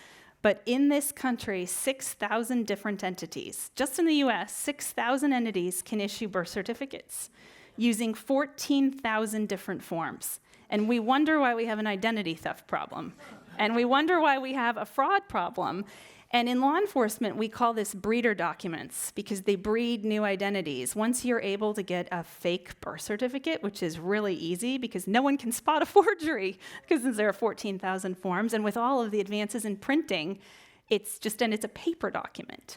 But in this country, 6,000 different entities, just in the US, 6,000 entities can issue birth certificates using 14,000 different forms. And we wonder why we have an identity theft problem. And we wonder why we have a fraud problem. And in law enforcement, we call this breeder documents because they breed new identities. Once you're able to get a fake birth certificate, which is really easy because no one can spot a forgery because there are 14,000 forms, and with all of the advances in printing, it's a paper document.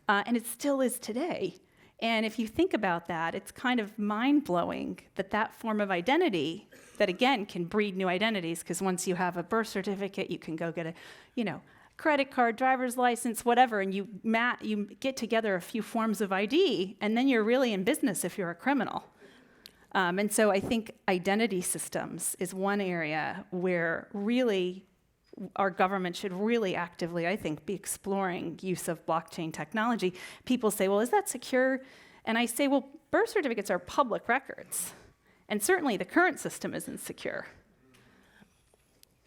And it still is today. And if you think about that, it's kind of mind-blowing that form of identity that, again, can breed new identities, because once you have a birth certificate, you can go get a, credit card, driver's license, whatever, and you get together a few forms of ID, and then you're really in business if you're a criminal. And so I think identity systems is one area where really our government should really actively, I think, be exploring use of blockchain technology. People say, well, is that secure? And I say, well, birth certificates are public records, and certainly the current system isn't secure.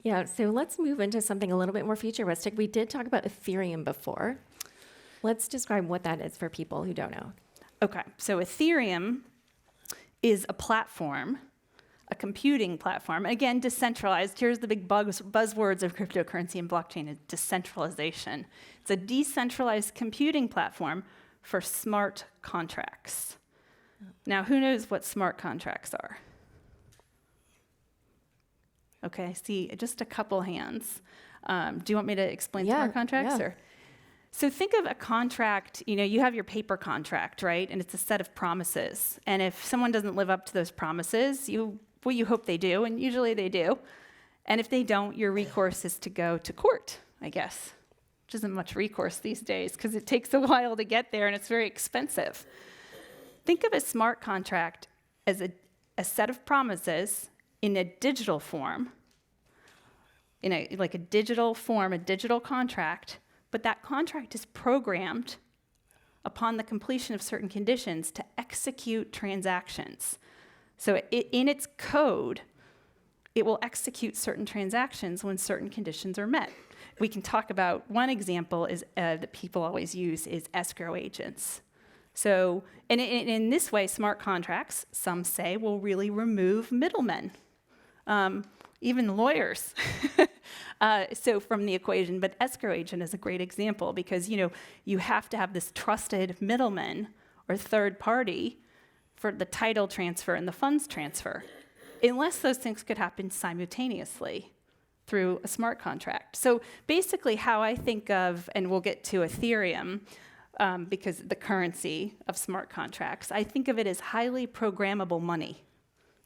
Yeah, so let's move into something a little bit more futuristic. We did talk about Ethereum before. Let's describe what that is for people who don't know. Okay, so Ethereum is a platform, a computing platform. Again, decentralized. Here's the big buzzwords of cryptocurrency and blockchain is decentralization. It's a decentralized computing platform for smart contracts. Now, who knows what smart contracts are? Okay, I see just a couple hands. Do you want me to explain smart contracts? Yeah. Or? So think of a contract, you have your paper contract, right? And it's a set of promises. And if someone doesn't live up to those promises, you hope they do, and usually they do. And if they don't, your recourse is to go to court, I guess, which isn't much recourse these days because it takes a while to get there and it's very expensive. Think of a smart contract as a set of promises in a digital form, a digital contract but that contract is programmed upon the completion of certain conditions to execute transactions. So in its code, it will execute certain transactions when certain conditions are met. We can talk about one example is that people always use is escrow agents. So in this way, smart contracts, some say, will really remove middlemen, even lawyers. So from the equation, but escrow agent is a great example because you have to have this trusted middleman or third party for the title transfer and the funds transfer, unless those things could happen simultaneously through a smart contract. So basically how I think of, and we'll get to Ethereum, because the currency of smart contracts, I think of it as highly programmable money.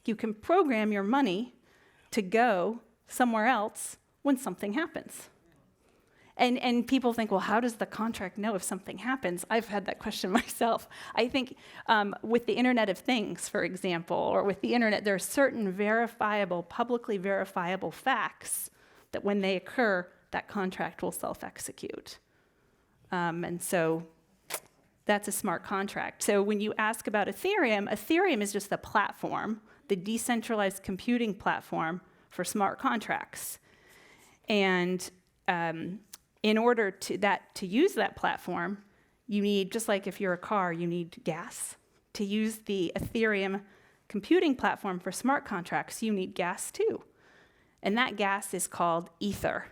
You can program your money to go somewhere else when something happens. And people think, well, how does the contract know if something happens? I've had that question myself. I think with the Internet of Things, for example, or with the Internet, there are certain verifiable, publicly verifiable facts that when they occur, that contract will self-execute. And so that's a smart contract. So when you ask about Ethereum, Ethereum is just the platform, the decentralized computing platform for smart contracts. And in order to use that platform, you need, just like if you're a car, you need gas. To use the Ethereum computing platform for smart contracts, you need gas too. And that gas is called Ether.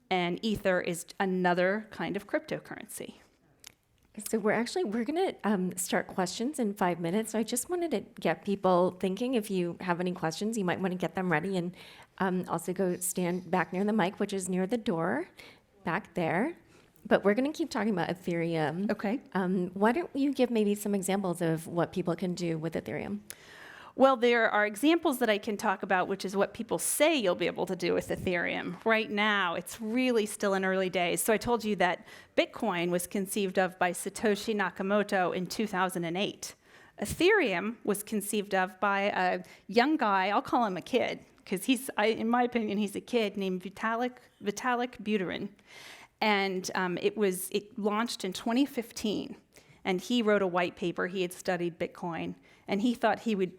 And Ether is another kind of cryptocurrency. So we're going to start questions in 5 minutes. So I just wanted to get people thinking. If you have any questions, you might want to get them ready and also go stand back near the mic, which is near the door back there. But we're going to keep talking about Ethereum. Okay. Why don't you give maybe some examples of what people can do with Ethereum? Well, there are examples that I can talk about, which is what people say you'll be able to do with Ethereum. Right now, it's really still in early days. So I told you that Bitcoin was conceived of by Satoshi Nakamoto in 2008. Ethereum was conceived of by a young guy, I'll call him a kid, because in my opinion, he's a kid named Vitalik Buterin. And it launched in 2015. And he wrote a white paper. He had studied Bitcoin. And he thought he would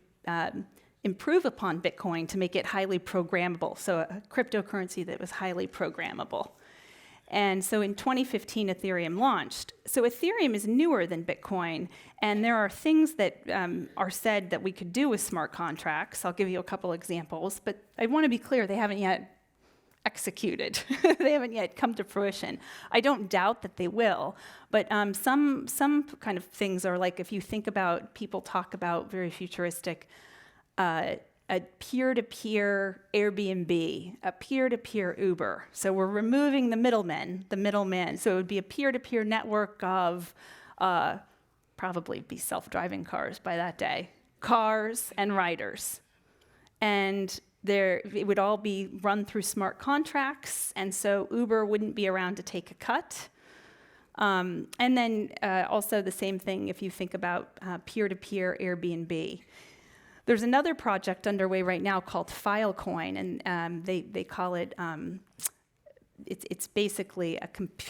improve upon Bitcoin to make it highly programmable, so a cryptocurrency that was highly programmable. And so in 2015, Ethereum launched. So Ethereum is newer than Bitcoin, and there are things that are said that we could do with smart contracts. I'll give you a couple examples, but I want to be clear, they haven't yet executed. They haven't yet come to fruition. I don't doubt that they will, but some kind of things are like, if you think about, people talk about very futuristic, a peer-to-peer Airbnb, a peer-to-peer Uber. So we're removing the middleman. So it would be a peer-to-peer network of probably be self-driving cars by that day, cars and riders. And it would all be run through smart contracts, and so Uber wouldn't be around to take a cut. And then also the same thing if you think about peer-to-peer Airbnb. There's another project underway right now called Filecoin, and they call it, it's basically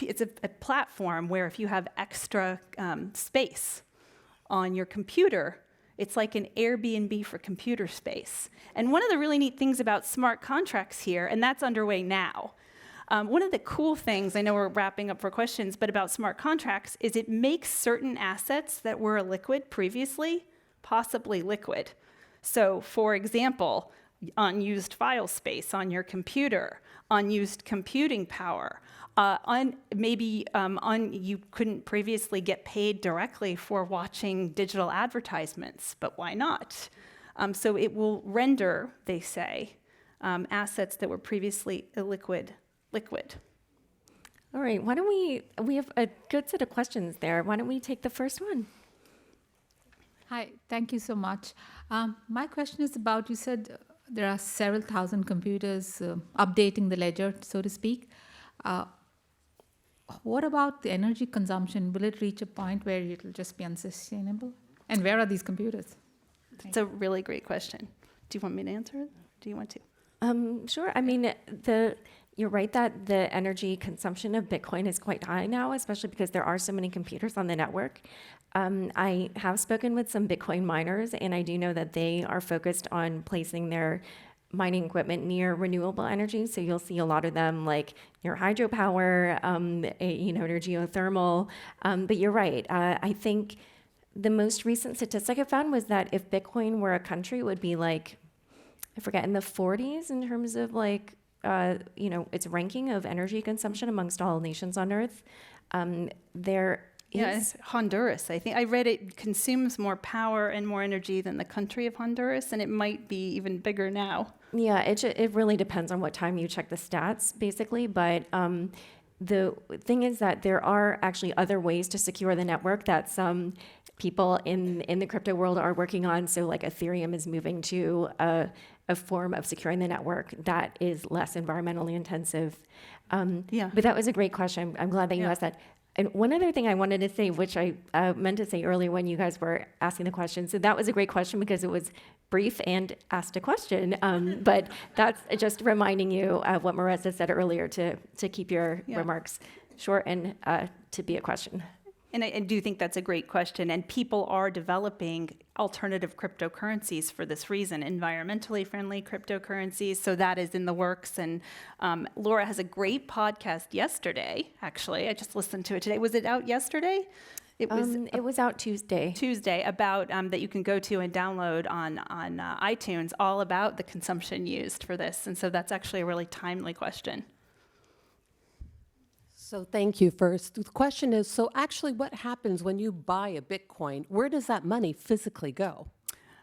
it's a platform where if you have extra space on your computer, it's like an Airbnb for computer space. And one of the really neat things about smart contracts here, and that's underway now, one of the cool things, I know we're wrapping up for questions, but about smart contracts is it makes certain assets that were illiquid previously possibly liquid. So for example, unused file space on your computer, unused computing power, you couldn't previously get paid directly for watching digital advertisements, but why not? So it will render, they say, assets that were previously illiquid, liquid. All right, why don't we have a good set of questions there. Why don't we take the first one? Hi, thank you so much. My question is about, you said there are several thousand computers updating the ledger, so to speak. What about the energy consumption? Will it reach a point where it will just be unsustainable? And where are these computers? It's a really great question. Do you want me to answer it? Do you want to? Sure. I mean, the You're right that the energy consumption of Bitcoin is quite high now, especially because there are so many computers on the network. I have spoken with some Bitcoin miners, and I do know that they are focused on placing their mining equipment near renewable energy. So you'll see a lot of them like near hydropower, near geothermal. But you're right. I think the most recent statistic I found was that if Bitcoin were a country, it would be like, I forget, in the 40s in terms of like, its ranking of energy consumption amongst all nations on Earth. There Yeah, is, it's Honduras. I think I read it consumes more power and more energy than the country of Honduras, and it might be even bigger now. yeah, it really depends on what time you check the stats, basically. But the thing is that there are actually other ways to secure the network that some people in the crypto world are working on. So like Ethereum is moving to a form of securing the network that is less environmentally intensive. Yeah. But that was a great question. I'm glad that you Yeah. asked that. And one other thing I wanted to say, which I meant to say earlier when you guys were asking the question, so that was a great question because it was brief and asked a question. But that's just reminding you of what Marissa said earlier to keep your Yeah. remarks short and to be a question. And I do think that's a great question. And people are developing alternative cryptocurrencies for this reason, environmentally friendly cryptocurrencies. So that is in the works. And Laura has a great podcast yesterday, actually. I just listened to it today. Was it out yesterday? It was It was out Tuesday. Tuesday about that you can go to and download on iTunes, all about the consumption used for this. And so that's actually a really timely question. So thank you first. The question is, so actually what happens when you buy a Bitcoin? Where does that money physically go?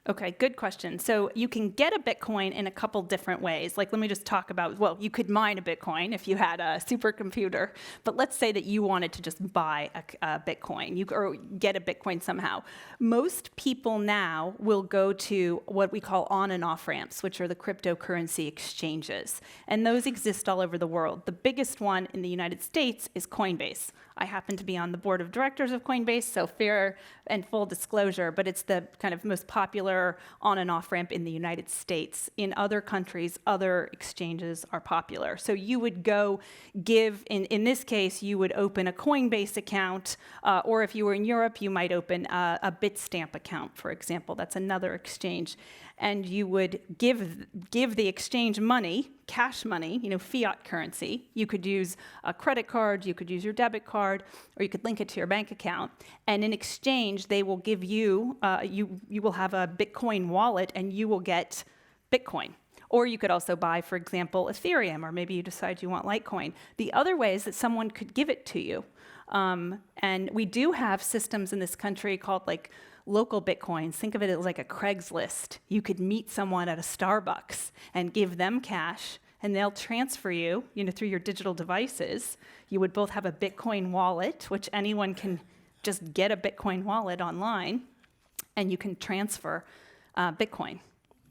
Okay, good question. So you can get a Bitcoin in a couple different ways. Like, let me just talk about, well, you could mine a Bitcoin if you had a supercomputer, but let's say that you wanted to just buy a Bitcoin, or get a Bitcoin somehow. Most people now will go to what we call on and off ramps, which are the cryptocurrency exchanges. And those exist all over the world. The biggest one in the United States is Coinbase. I happen to be on the board of directors of Coinbase, so fair and full disclosure, but it's the kind of most popular on and off ramp in the United States. In other countries, other exchanges are popular. So you would go give, in this case, you would open a Coinbase account, or if you were in Europe, you might open a Bitstamp account, for example. That's another exchange. And you would give the exchange money, cash money, fiat currency. You could use a credit card, you could use your debit card, or you could link it to your bank account. And in exchange, they will give you, you will have a Bitcoin wallet and you will get Bitcoin. Or you could also buy, for example, Ethereum, or maybe you decide you want Litecoin. The other way is that someone could give it to you. And we do have systems in this country called like local Bitcoins. Think of it as like a Craigslist. You could meet someone at a Starbucks and give them cash, and they'll transfer you, through your digital devices. You would both have a Bitcoin wallet, which anyone can just get a Bitcoin wallet online, and you can transfer Bitcoin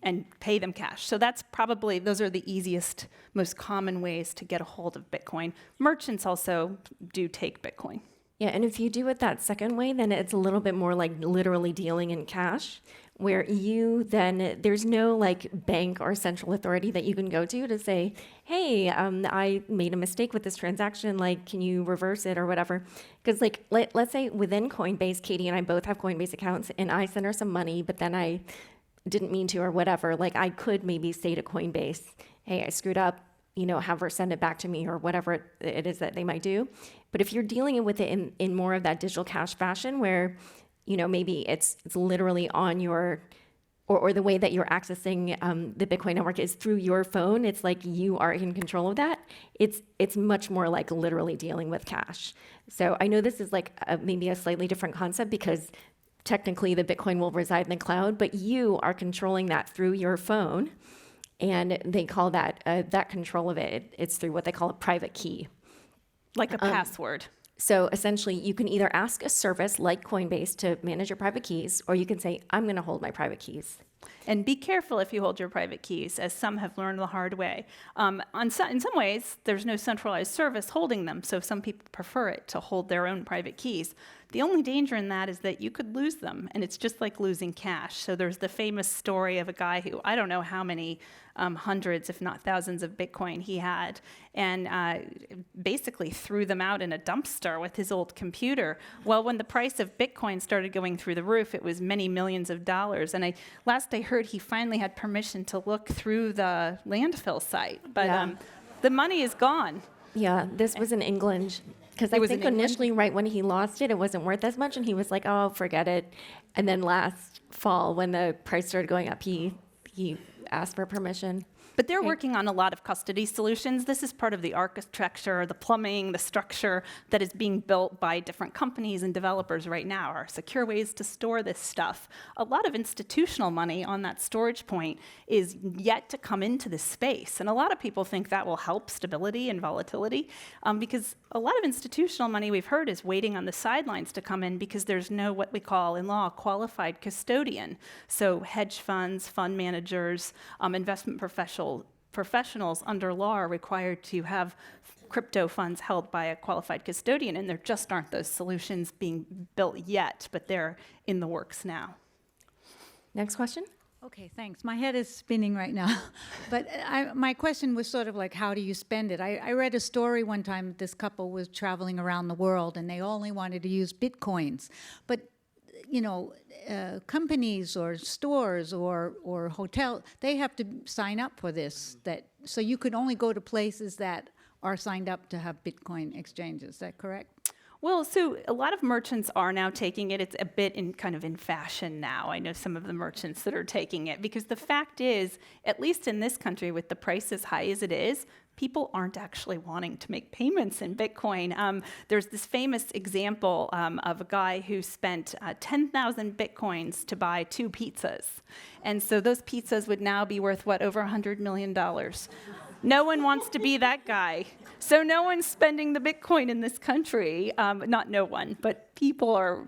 and pay them cash. So those are the easiest, most common ways to get a hold of Bitcoin. Merchants also do take Bitcoin. Yeah, and if you do it that second way, then it's a little bit more like literally dealing in cash, where there's no like bank or central authority that you can go to say, hey, I made a mistake with this transaction, like, can you reverse it or whatever? Because like, let's say within Coinbase, Katie and I both have Coinbase accounts, and I send her some money, but then I didn't mean to or whatever. Like, I could maybe say to Coinbase, hey, I screwed up, have her send it back to me or whatever it is that they might do. But if you're dealing with it in more of that digital cash fashion where, maybe it's literally on your, or the way that you're accessing the Bitcoin network is through your phone, it's like you are in control of that. It's much more like literally dealing with cash. So I know this is like maybe a slightly different concept because technically the Bitcoin will reside in the cloud, but you are controlling that through your phone. And they call that control of it. It's through what they call a private key. Like a password. So essentially, you can either ask a service like Coinbase to manage your private keys, or you can say, I'm going to hold my private keys. And be careful if you hold your private keys, as some have learned the hard way. In some ways, there's no centralized service holding them, so some people prefer it to hold their own private keys. The only danger in that is that you could lose them, and it's just like losing cash. So there's the famous story of a guy who, I don't know how many hundreds, if not thousands of Bitcoin he had, and basically threw them out in a dumpster with his old computer. Well, when the price of Bitcoin started going through the roof, it was many millions of dollars. And last I heard, he finally had permission to look through the landfill site. But Yeah. the money is gone. Yeah, this was in England. Because I It was think in England? initially, right when he lost it, it wasn't worth as much, and he was like, "Oh, forget it." And then last fall, when the price started going up, he asked for permission. But they're working on a lot of custody solutions. This is part of the architecture, the plumbing, the structure that is being built by different companies and developers right now, are secure ways to store this stuff. A lot of institutional money on that storage point is yet to come into this space. And a lot of people think that will help stability and volatility, because a lot of institutional money we've heard is waiting on the sidelines to come in because there's no, what we call in law, qualified custodian. So hedge funds, fund managers, investment professionals under law are required to have crypto funds held by a qualified custodian, and there just aren't those solutions being built yet, but they're in the works now. Next question. Okay, thanks. My head is spinning right now. But my question was sort of like, how do you spend it? I read a story one time that this couple was traveling around the world and they only wanted to use Bitcoins. But companies or stores or hotel, they have to sign up for this. So you could only go to places that are signed up to have Bitcoin exchanges. Is that correct? Well, so a lot of merchants are now taking it. It's a bit in fashion now. I know some of the merchants that are taking it, because the fact is, at least in this country, with the price as high as it is, people aren't actually wanting to make payments in Bitcoin. There's this famous example of a guy who spent 10,000 Bitcoins to buy 2 pizzas. And so those pizzas would now be worth, over $100 million. No one wants to be that guy. So no one's spending the Bitcoin in this country. Not no one, but people are,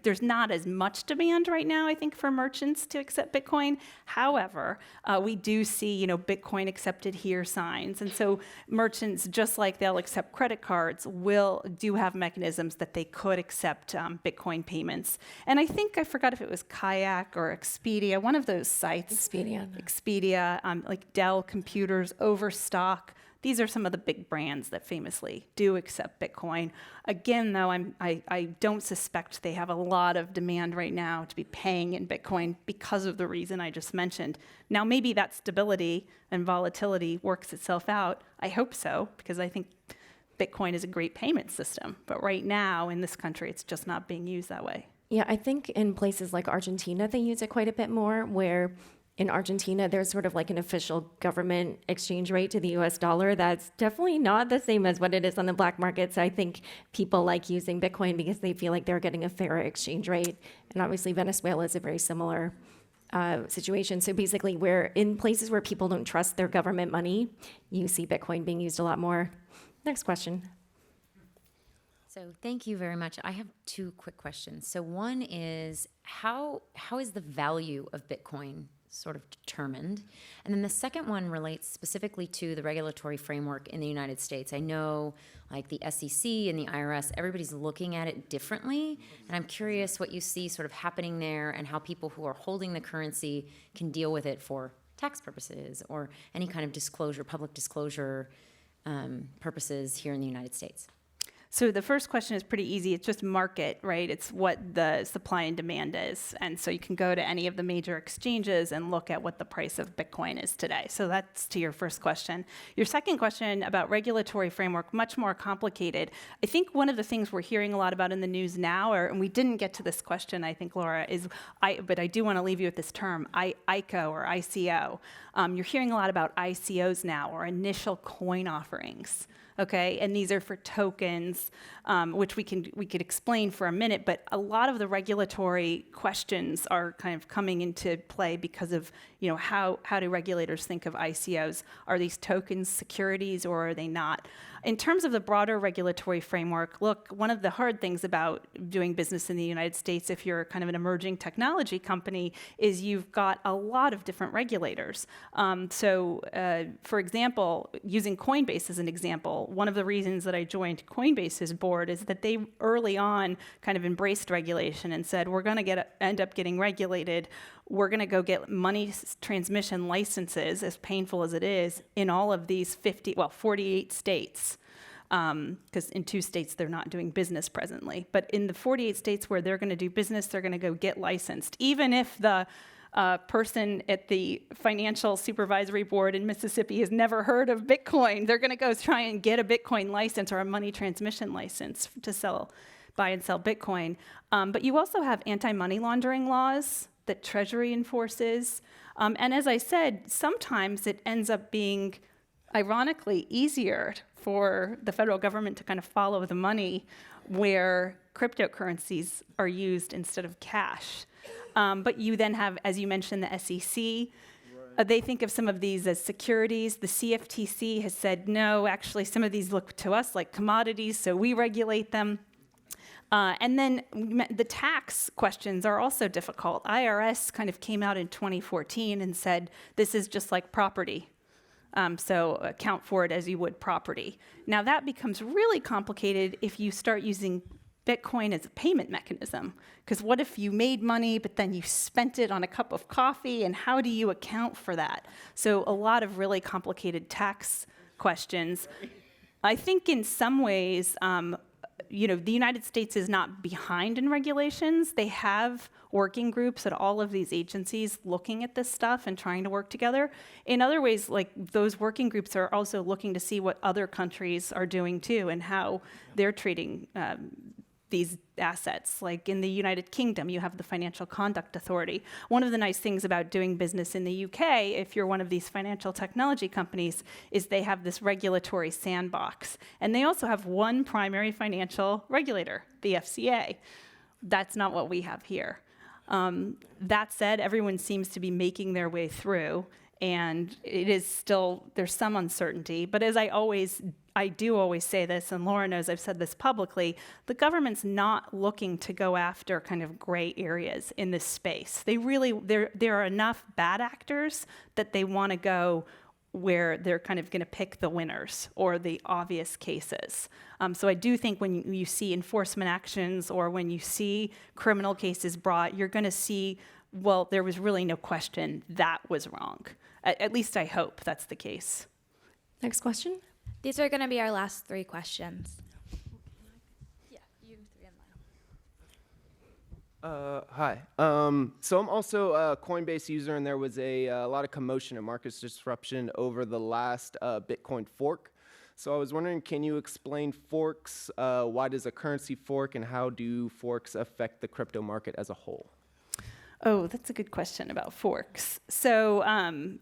there's not as much demand right now, I think, for merchants to accept Bitcoin. However, we do see, Bitcoin accepted here signs. And so merchants, just like they'll accept credit cards, do have mechanisms that they could accept Bitcoin payments. And I think, I forgot if it was Kayak or Expedia, one of those sites. Expedia, like Dell Computers, Overstock. These are some of the big brands that famously do accept Bitcoin. Again, though, I don't suspect they have a lot of demand right now to be paying in Bitcoin because of the reason I just mentioned. Now, maybe that stability and volatility works itself out. I hope so, because I think Bitcoin is a great payment system. But right now, in this country, it's just not being used that way. Yeah, I think in places like Argentina, they use it quite a bit more, where in Argentina, there's sort of like an official government exchange rate to the US dollar that's definitely not the same as what it is on the black market. So I think people like using Bitcoin because they feel like they're getting a fairer exchange rate. And obviously, Venezuela is a very similar situation. So basically, where in places where people don't trust their government money, you see Bitcoin being used a lot more. Next question. So thank you very much. I have 2 quick questions. So one is, how is the value of Bitcoin sort of determined? And then the second one relates specifically to the regulatory framework in the United States. I know, like the SEC and the IRS, everybody's looking at it differently, and I'm curious what you see sort of happening there and how people who are holding the currency can deal with it for tax purposes or any kind of disclosure, public disclosure purposes here in the United States. So the first question is pretty easy. It's just market, right? It's what the supply and demand is. And so you can go to any of the major exchanges and look at what the price of Bitcoin is today. So that's to your first question. Your second question about regulatory framework, much more complicated. I think one of the things we're hearing a lot about in the news now, and we didn't get to this question, I think, Laura, but I do want to leave you with this term, ICO or ICO. You're hearing a lot about ICOs now, or initial coin offerings. okay? And these are for tokens, which we could explain for a minute, but a lot of the regulatory questions are kind of coming into play because of, how do regulators think of ICOs? Are these tokens securities or are they not? In terms of the broader regulatory framework, look, one of the hard things about doing business in the United States, if you're kind of an emerging technology company, is you've got a lot of different regulators. For example, using Coinbase as an example, one of the reasons that I joined Coinbase's board is that they early on kind of embraced regulation and said, we're going to end up getting regulated. We're going to go get money transmission licenses, as painful as it is, in all of these 48 states. Because in 2 states, they're not doing business presently. But in the 48 states where they're going to do business, they're going to go get licensed. Even if the person at the Financial Supervisory Board in Mississippi has never heard of Bitcoin, they're going to go try and get a Bitcoin license or a money transmission license to buy and sell Bitcoin. But you also have anti-money laundering laws that Treasury enforces. And as I said, sometimes it ends up being, ironically, easier for the federal government to kind of follow the money where cryptocurrencies are used instead of cash. But you then have, as you mentioned, the SEC. They think of some of these as securities. The CFTC has said, no, actually, some of these look to us like commodities, so we regulate them. And then the tax questions are also difficult. IRS kind of came out in 2014 and said, this is just like property. So account for it as you would property. Now that becomes really complicated if you start using Bitcoin as a payment mechanism. Because what if you made money, but then you spent it on a cup of coffee, and how do you account for that? So a lot of really complicated tax questions. I think in some ways, the United States is not behind in regulations. They have working groups at all of these agencies looking at this stuff and trying to work together. In other ways, like those working groups are also looking to see what other countries are doing too and how they're treating these assets. Like in the United Kingdom, you have the Financial Conduct Authority. One of the nice things about doing business in the UK, if you're one of these financial technology companies, is they have this regulatory sandbox. And they also have one primary financial regulator, the FCA. That's not what we have here. That said, everyone seems to be making their way through, and it is still, there's some uncertainty. But as I do always say this, and Laura knows I've said this publicly, the government's not looking to go after kind of gray areas in this space. There are enough bad actors that they want to go where they're kind of going to pick the winners or the obvious cases. So I do think when you see enforcement actions or when you see criminal cases brought, you're going to see, well, there was really no question that was wrong. At least I hope that's the case. Next question. These are going to be our last 3 questions. Yeah, you 3 and mine. Hi. So I'm also a Coinbase user, and there was a lot of commotion and market disruption over the last Bitcoin fork. So I was wondering, can you explain forks? Why does a currency fork, and how do forks affect the crypto market as a whole? Oh, that's a good question about forks. So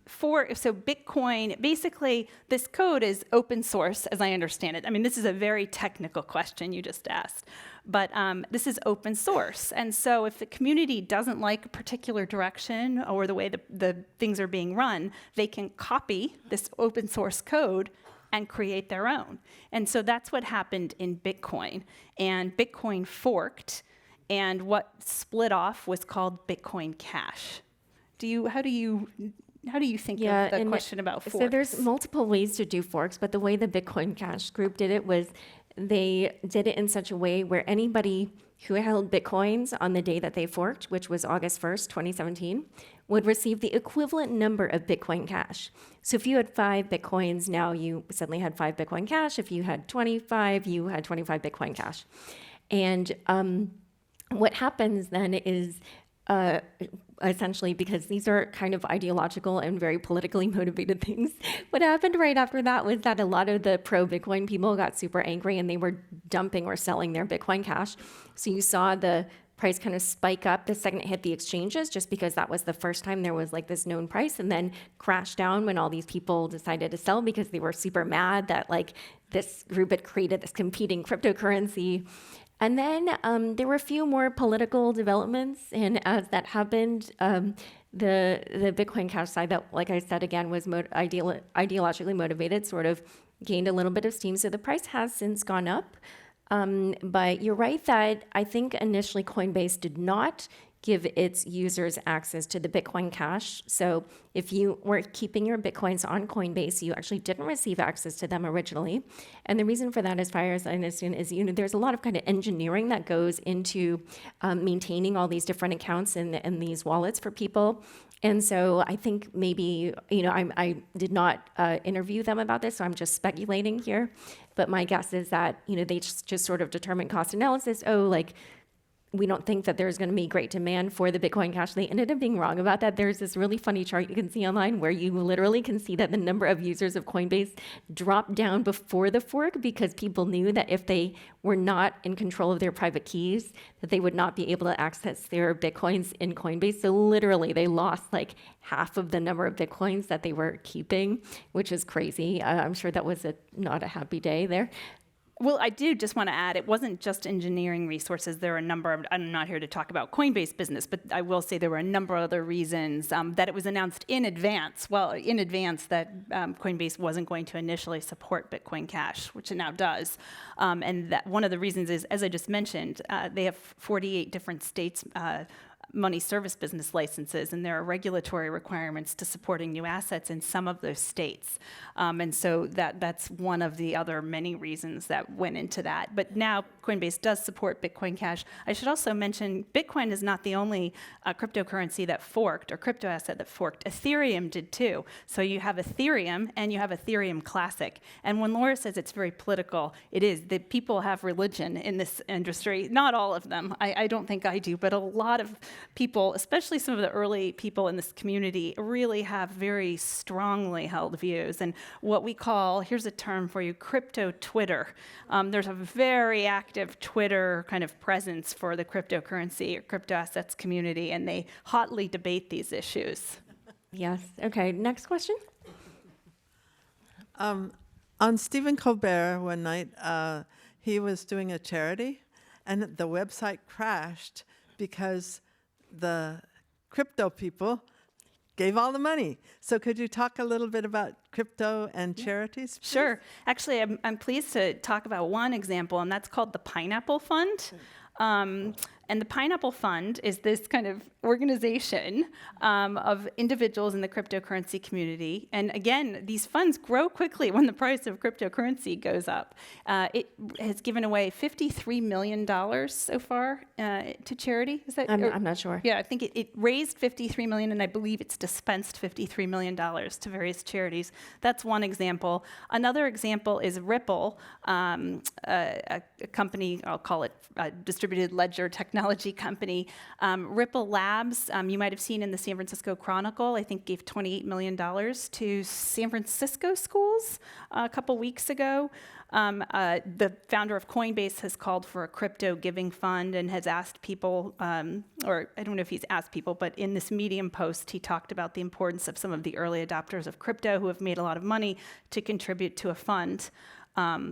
Bitcoin, basically, this code is open source, as I understand it. I mean, this is a very technical question you just asked, but this is open source. And so if the community doesn't like a particular direction or the way the things are being run, they can copy this open source code and create their own. And so that's what happened in Bitcoin. And Bitcoin forked, and what split off was called Bitcoin Cash. How do you think of the question about forks? So there's multiple ways to do forks, but the way the Bitcoin Cash group did it was they did it in such a way where anybody who held Bitcoins on the day that they forked, which was August 1st, 2017, would receive the equivalent number of Bitcoin Cash. So if you had 5 Bitcoins, now you suddenly had 5 Bitcoin Cash. If you had 25, you had 25 Bitcoin Cash. And what happens then is essentially, because these are kind of ideological and very politically motivated things, what happened right after that was that a lot of the pro-Bitcoin people got super angry and they were dumping or selling their Bitcoin Cash. So you saw the price kind of spike up the second it hit the exchanges, just because that was the first time there was like this known price, and then crash down when all these people decided to sell because they were super mad that like this group had created this competing cryptocurrency. And then there were a few more political developments, and as that happened, the Bitcoin Cash side that, like I said again, was ideologically motivated, sort of gained a little bit of steam. So the price has since gone up. But you're right that I think initially Coinbase did not give its users access to the Bitcoin Cash. So if you were keeping your Bitcoins on Coinbase, you actually didn't receive access to them originally. And the reason for that, as far as I understand, is there's a lot of kind of engineering that goes into maintaining all these different accounts and these wallets for people. And so I think maybe, I did not interview them about this, so I'm just speculating here. But my guess is that, they just sort of determine cost analysis. We don't think that there's going to be great demand for the Bitcoin Cash. They ended up being wrong about that. There's this really funny chart you can see online where you literally can see that the number of users of Coinbase dropped down before the fork because people knew that if they were not in control of their private keys, that they would not be able to access their Bitcoins in Coinbase. So literally they lost like half of the number of Bitcoins that they were keeping, which is crazy. I'm sure that was not a happy day there. Well, I do just want to add, it wasn't just engineering resources. There were a number of, I'm not here to talk about Coinbase business, but I will say there were a number of other reasons that it was announced in advance that Coinbase wasn't going to initially support Bitcoin Cash, which it now does. And that one of the reasons is, as I just mentioned, they have 48 different states money service business licenses, and there are regulatory requirements to supporting new assets in some of those states. And so that's one of the other many reasons that went into that. But now Coinbase does support Bitcoin Cash. I should also mention Bitcoin is not the only cryptocurrency that forked, or crypto asset that forked. Ethereum did too. So you have Ethereum and you have Ethereum Classic. And when Laura says it's very political, it is. The people have religion in this industry. Not all of them. I don't think I do, but a lot of people, especially some of the early people in this community, really have very strongly held views. And what we call, here's a term for you, crypto Twitter. There's a very active Twitter kind of presence for the cryptocurrency or crypto assets community, and they hotly debate these issues. Yes. Okay. Next question. On Stephen Colbert one night, he was doing a charity, and the website crashed because the crypto people gave all the money. So could you talk a little bit about crypto and charities, please? Sure. Actually, I'm pleased to talk about one example, and that's called the Pineapple Fund. And the Pineapple Fund is this kind of organization of individuals in the cryptocurrency community. And again, these funds grow quickly when the price of cryptocurrency goes up. It has given away $53 million so far to charity. Is that? I'm not sure. Yeah, I think it raised $53 million, and I believe it's dispensed $53 million to various charities. That's one example. Another example is Ripple, a company, I'll call it a distributed ledger technology company. Ripple Labs, you might have seen in the San Francisco Chronicle, I think gave $28 million to San Francisco schools a couple weeks ago. The founder of Coinbase has called for a crypto giving fund and has asked people, or I don't know if he's asked people, but in this Medium post, he talked about the importance of some of the early adopters of crypto who have made a lot of money to contribute to a fund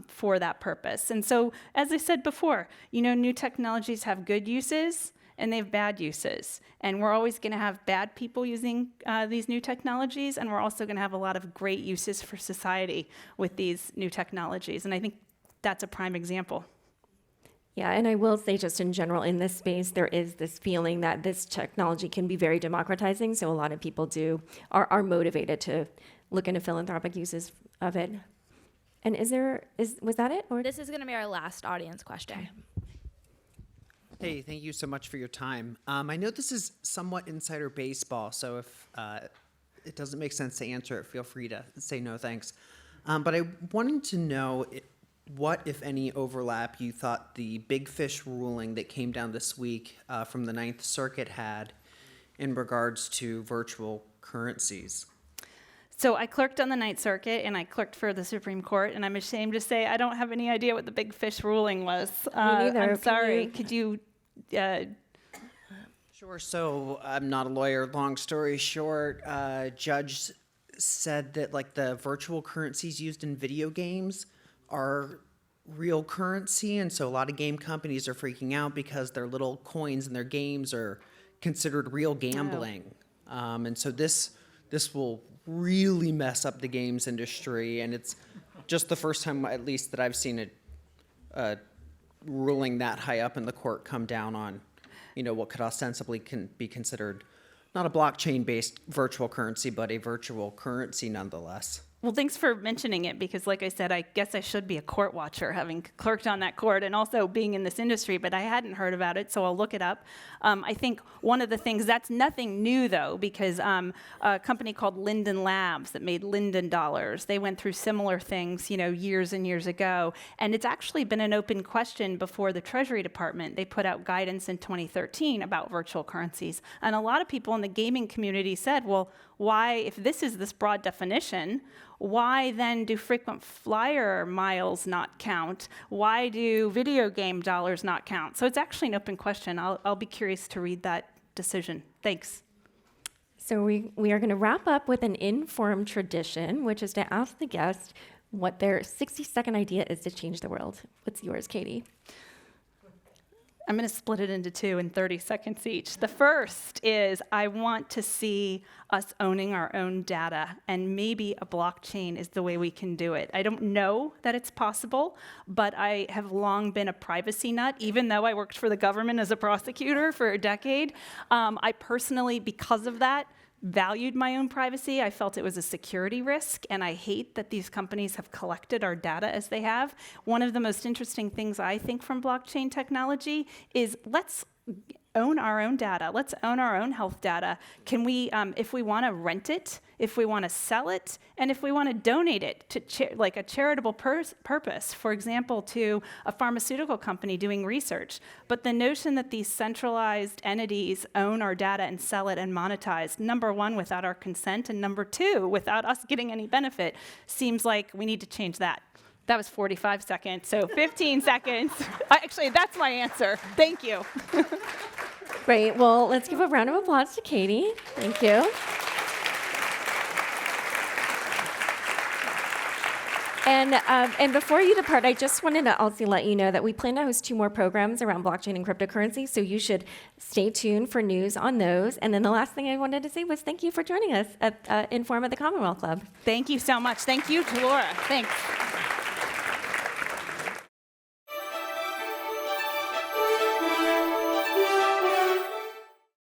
for that purpose. And so, as I said before, new technologies have good uses and they have bad uses. And we're always going to have bad people using these new technologies, and we're also going to have a lot of great uses for society with these new technologies. And I think that's a prime example. Yeah, and I will say just in general, in this space, there is this feeling that this technology can be very democratizing. So a lot of people are motivated to look into philanthropic uses of it. And was that it? Or This is going to be our last audience question. Hey, thank you so much for your time. I know this is somewhat insider baseball, so if it doesn't make sense to answer it, feel free to say no thanks. But I wanted to know what, if any, overlap you thought the Big Fish ruling that came down this week from the Ninth Circuit had in regards to virtual currencies. So I clerked on the Ninth Circuit, and I clerked for the Supreme Court, and I'm ashamed to say I don't have any idea what the Big Fish ruling was. Me neither. I'm sorry. Could you Sure. So I'm not a lawyer. Long story short, judge said that like the virtual currencies used in video games are real currency, and so a lot of game companies are freaking out because their little coins in their games are considered real gambling. And so this will really mess up the games industry, and it's just the first time, at least, that I've seen it ruling that high up in the court come down on, what could ostensibly be considered not a blockchain-based virtual currency, but a virtual currency nonetheless. Well, thanks for mentioning it, because like I said, I guess I should be a court watcher, having clerked on that court and also being in this industry, but I hadn't heard about it, so I'll look it up. I think one of the things, that's nothing new though, because a company called Linden Labs that made Linden dollars, they went through similar things, years and years ago, and it's actually been an open question before the Treasury Department. They put out guidance in 2013 about virtual currencies, and a lot of people in the gaming community said, well, why, if this is this broad definition, why then do frequent flyer miles not count? Why do video game dollars not count? So it's actually an open question. I'll be curious to read that decision. Thanks. So we are going to wrap up with an informed tradition, which is to ask the guest what their 60-second idea is to change the world. What's yours, Katie? I'm going to split it into two in 30 seconds each. The first is I want to see us owning our own data, and maybe a blockchain is the way we can do it. I don't know that it's possible, but I have long been a privacy nut, even though I worked for the government as a prosecutor for a decade. I personally, because of that, valued my own privacy. I felt it was a security risk, and I hate that these companies have collected our data as they have. One of the most interesting things I think from blockchain technology is let's own our own data. Let's own our own health data. Can we, if we want to rent it, if we want to sell it, and if we want to donate it to like a charitable purpose, for example, to a pharmaceutical company doing research. But the notion that these centralized entities own our data and sell it and monetize, number one, without our consent, and number two, without us getting any benefit, seems like we need to change that. That was 45 seconds, so 15 seconds. Actually, that's my answer. Thank you. Great. Well, let's give a round of applause to Katie. Thank you. And before you depart, I just wanted to also let you know that we plan to host 2 more programs around blockchain and cryptocurrency, so you should stay tuned for news on those. And then the last thing I wanted to say was thank you for joining us at Inform at the Commonwealth Club. Thank you so much. Thank you to Laura. Thanks.